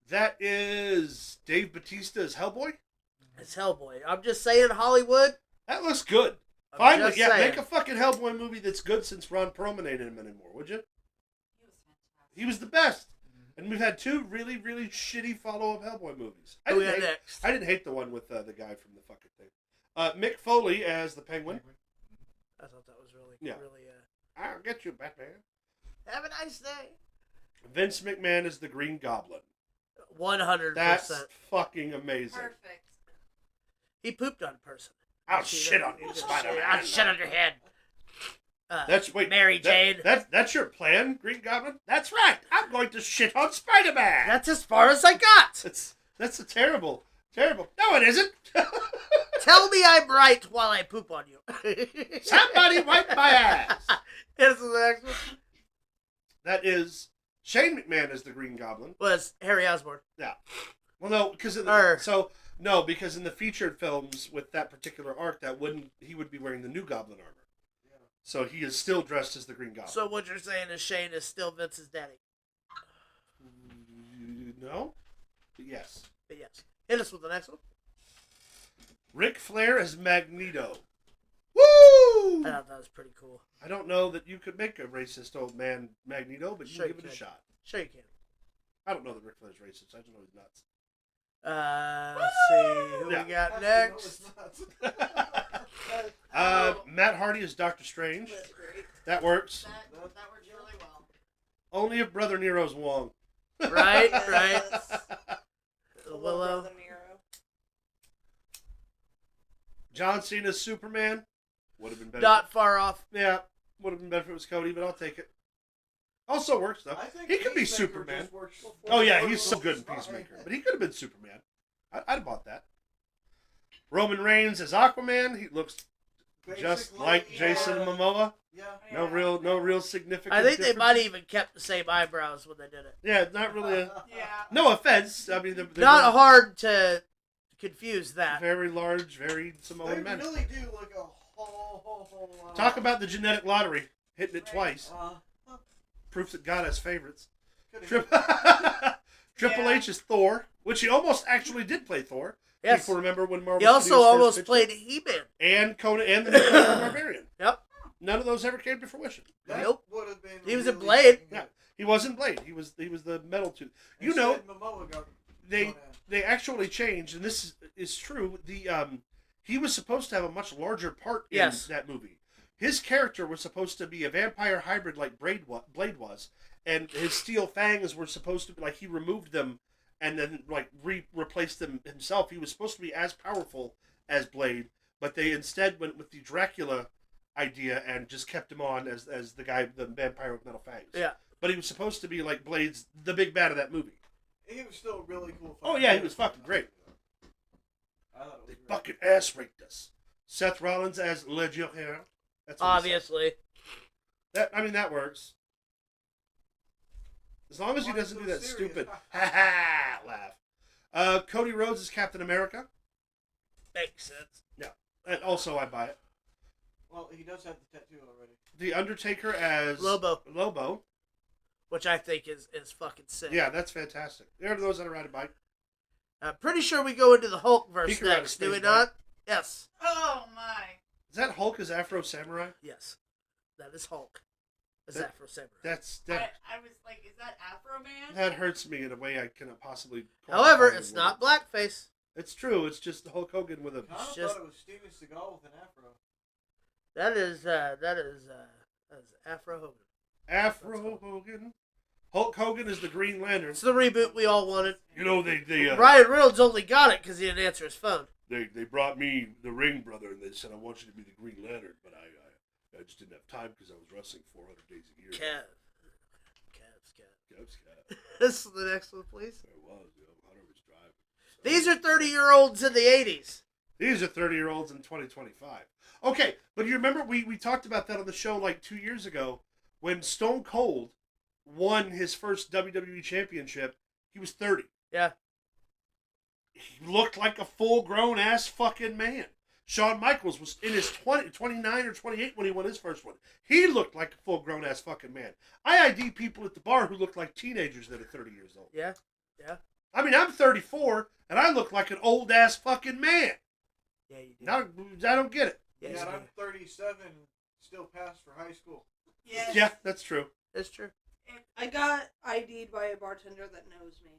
That is Dave Bautista as Hellboy. It's Hellboy. I'm just saying, Hollywood. That looks good. Finally, make a fucking Hellboy movie that's good since Ron Perlman ain't in him anymore, would you? He was the best. And we've had 2 really, really shitty follow-up Hellboy movies. I didn't hate the one with the guy from the fucking thing. Mick Foley as the Penguin. I thought that was really. I'll get you, Batman. Have a nice day. Vince McMahon is the Green Goblin. 100%. That's fucking amazing. Perfect. He pooped on a person. I'll shit on you, Spider-Man. I'll shit on your head. Mary Jane. That's your plan, Green Goblin? That's right. I'm going to shit on Spider-Man. That's as far as I got. That's a terrible. No, it isn't. Tell me I'm right while I poop on you. Somebody wipe my ass. Here's the next one. That is Shane McMahon as the Green Goblin. Was Harry Osborn. Yeah. Well, no, because because in the featured films with that particular arc, he would be wearing the new Goblin armor. Yeah. So he is still dressed as the Green Goblin. So what you're saying is Shane is still Vince's daddy? No. But yes. Hit us with the next one. Ric Flair as Magneto. Woo! I thought that was pretty cool. I don't know that you could make a racist old man Magneto, but you can give it a shot. Sure you can. I don't know that Ric Flair's racist. I just know he's nuts. Let's see who we got next. Matt Hardy is Doctor Strange. That's great. That works. That works really well. Only if Brother Nero's Wong. Right. Willow. John Cena's Superman would have been better. Not far off. Yeah, would have been better if it was Cody, but I'll take it. Also works though. He could be Superman. Oh yeah, he's so good in Peacemaker, but he could have been Superman. I'd have bought that. Roman Reigns as Aquaman. He looks just like Jason Momoa. Yeah. No real significant. I think difference. they might have even kept the same eyebrows when they did it. Yeah, not really. Yeah. No offense. I mean, they're Not hard to confuse that. very large, very Samoan men. They really do look a whole lot. Talk about the genetic lottery, hitting it twice. Huh. Proves that God has favorites. Could've- Triple H is Thor, which he almost actually did play Thor. Yes. People remember when Marvel He also Studios first almost pitched played it. He-Man. And Conan and the Conan Barbarian. Yep. None of those ever came to fruition. That Nope. would have been. He was in really Blade. fucking Yeah, good. he wasn't Blade. He was the metal tooth. You know, Instead, Momoa got they actually changed, and this is true. He was supposed to have a much larger part in that movie. His character was supposed to be a vampire hybrid like Blade was, and his steel fangs were supposed to be like he removed them and then like replaced them himself. He was supposed to be as powerful as Blade, but they instead went with the Dracula idea and just kept him on as the guy, the vampire with metal fangs. Yeah. But he was supposed to be like Blade's the big bad of that movie. He was still really cool. Oh yeah, he was fucking great. I thought it They was fucking ass raped us. Seth Rollins as Le Joker. That's what he said. Obviously. That works. As long as he doesn't do that stupid ha laugh. Cody Rhodes is Captain America. Makes sense. Yeah. And also I buy it. Well, he does have the tattoo already. The Undertaker as Lobo. Which I think is fucking sick. Yeah, that's fantastic. There are those that are riding a bike. I'm pretty sure we go into the Hulkverse He can ride a next, do space we bike. not? Yes. Oh my. Is that Hulk as Afro Samurai? Yes. That is Hulk. As That- Afro Samurai. I was like, is that Afro Man? That hurts me in a way I cannot possibly. However, quantify it's in not words. blackface. It's true. It's just Hulk Hogan with a. I thought just- it was Steven Seagal with an afro. That is Afro Hogan. Afro Hogan. Hulk Hogan is the Green Lantern. It's the reboot we all wanted. You know they Ryan Reynolds only got it because he didn't answer his phone. They brought me the Ring Brother and they said I want you to be the Green Lantern, but I just didn't have time because I was wrestling 400 days a year. Cavs. This is the next one, please. There was. Hunter was driving. So. These are 30-year-olds in the 80s. These are 30-year-olds in 2025. Okay, but you remember we talked about that on the show like 2 years ago when Stone Cold won his first WWE Championship. He was 30. Yeah. He looked like a full-grown ass fucking man. Shawn Michaels was in his 29 or 28 when he won his first one. He looked like a full-grown ass fucking man. I ID people at the bar who look like teenagers that are 30 years old. Yeah. I mean, I'm 34, and I look like an old-ass fucking man. Yeah, you do. Now, I don't get it. Yes, Yeah, you I'm do. 37, still passed for high school. Yes. Yeah, that's true. It's true. I got ID'd by a bartender that knows me.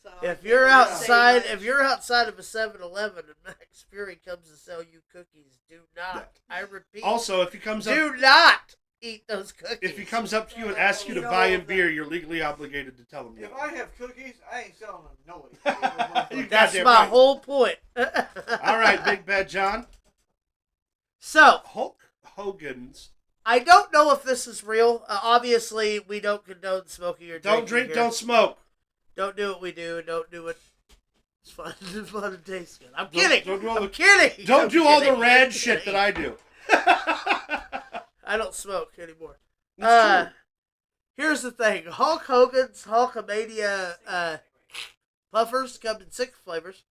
So If you're I can't outside, say if you're outside of a 7-Eleven and Max Fury comes to sell you cookies, do not. I repeat. Also, if he comes up, do not eat those cookies. if he comes up to you and asks you to buy him beer, you're legally obligated to tell him no. If I have cookies, I ain't selling them nobody. You That's goddamn my right. whole point. All right, Big Bad John. So, Hulk Hogan's. I don't know if this is real. Obviously, we don't condone smoking or Don't drinking drink, here. don't smoke. Don't do what we do. Don't do it. It's fun. It's fun and tastes good. I'm kidding. Don't do all I'm the, kidding. don't I'm do all the kidding. rad I'm shit kidding. that I do. I don't smoke anymore. It's true. Here's the thing. Hulk Hogan's Hulkamania puffers come in 6 flavors.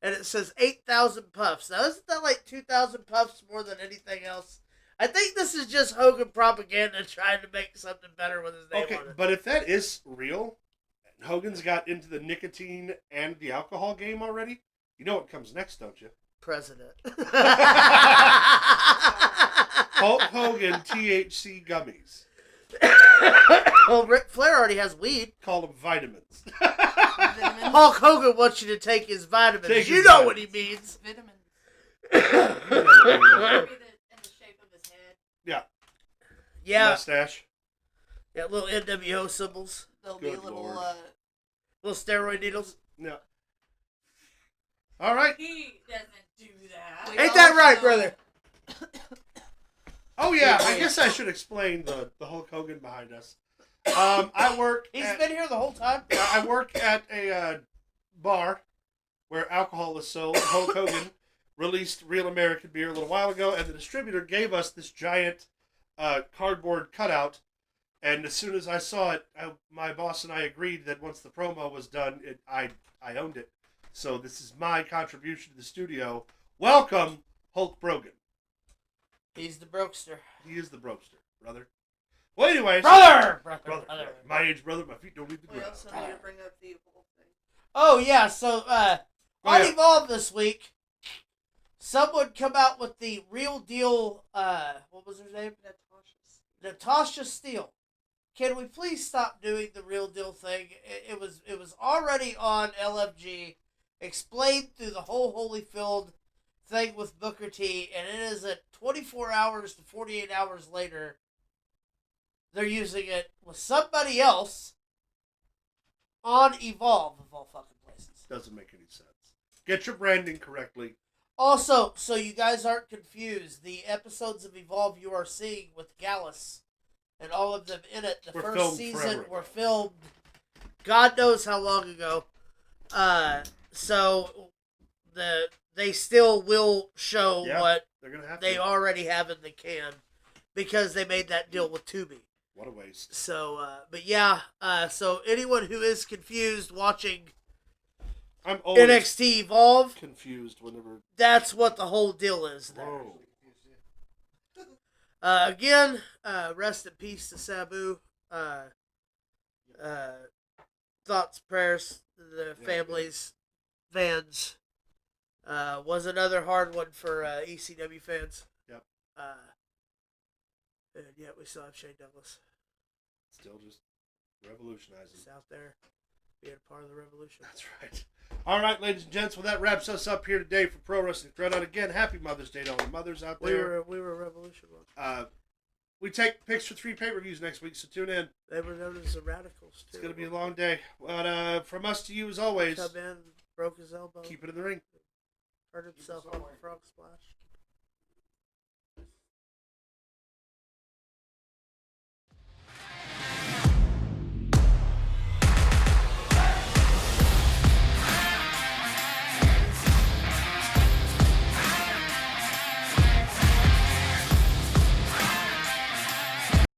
And it says 8,000 puffs. Now, isn't that like 2,000 puffs more than anything else? I think this is just Hogan propaganda trying to make something better with his name Okay, on it. but if that is real, Hogan's got into the nicotine and the alcohol game already, you know what comes next, don't you? President. Hulk Hogan THC gummies. Well, Ric Flair already has weed. Call them vitamins. Vitamins. Hulk Hogan wants you to take his vitamins. Take you his know vitamins. what he means. Vitamins. You know what I mean. Maybe in the shape of his head. Yeah. Yeah. Mustache. Yeah, little NWO symbols. There'll be Good a little Lord. Little steroid needles. No. All right. He doesn't do that. Ain't that right, brother? Oh yeah, I guess I should explain the Hulk Hogan behind us. I work. He's been here the whole time. I work at a bar where alcohol is sold. Hulk Hogan released Real American Beer a little while ago, and the distributor gave us this giant cardboard cutout. And as soon as I saw it, my boss and I agreed that once the promo was done, I owned it. So this is my contribution to the studio. Welcome, Hulk Brogan. He's the brokester. He is the brokester, brother. Well, anyways. Brother! My age brother, my feet don't leave the We ground. also need to bring up the Evolve thing. Oh, yeah, so, on Evolve this week, someone come out with the real deal, what was her name? Natasha Steele. Can we please stop doing the real deal thing? It was already on LFG, explained through the whole Holyfield thing with Booker T, and it is at 24 hours to 48 hours later, they're using it with somebody else on Evolve, of all fucking places. Doesn't make any sense. Get your branding correctly. Also, so you guys aren't confused, the episodes of Evolve you are seeing with Gallus and all of them in it, the first season were filmed God knows how long ago. So they still will show what they already have in the can because they made that deal with Tubi. What a waste. So, but yeah, so anyone who is confused watching I'm always NXT Evolve, confused whenever that's what the whole deal is there. Again, rest in peace to Sabu. Thoughts, prayers to the families, fans. Was another hard one for ECW fans. Yep. And yet we still have Shane Douglas. Still just revolutionizing. Just out there being a part of the revolution. That's right. All right, ladies and gents. Well, that wraps us up here today for Pro Wrestling Throwdown. Again, happy Mother's Day to all the mothers out there. We were a revolution one. We take picks for 3 pay-per-views next week, so tune in. They were known as the Radicals, too. It's going to be a long day. But from us to you, as always, come in, broke his elbow. Keep it in the ring. Hurt himself on the frog splash.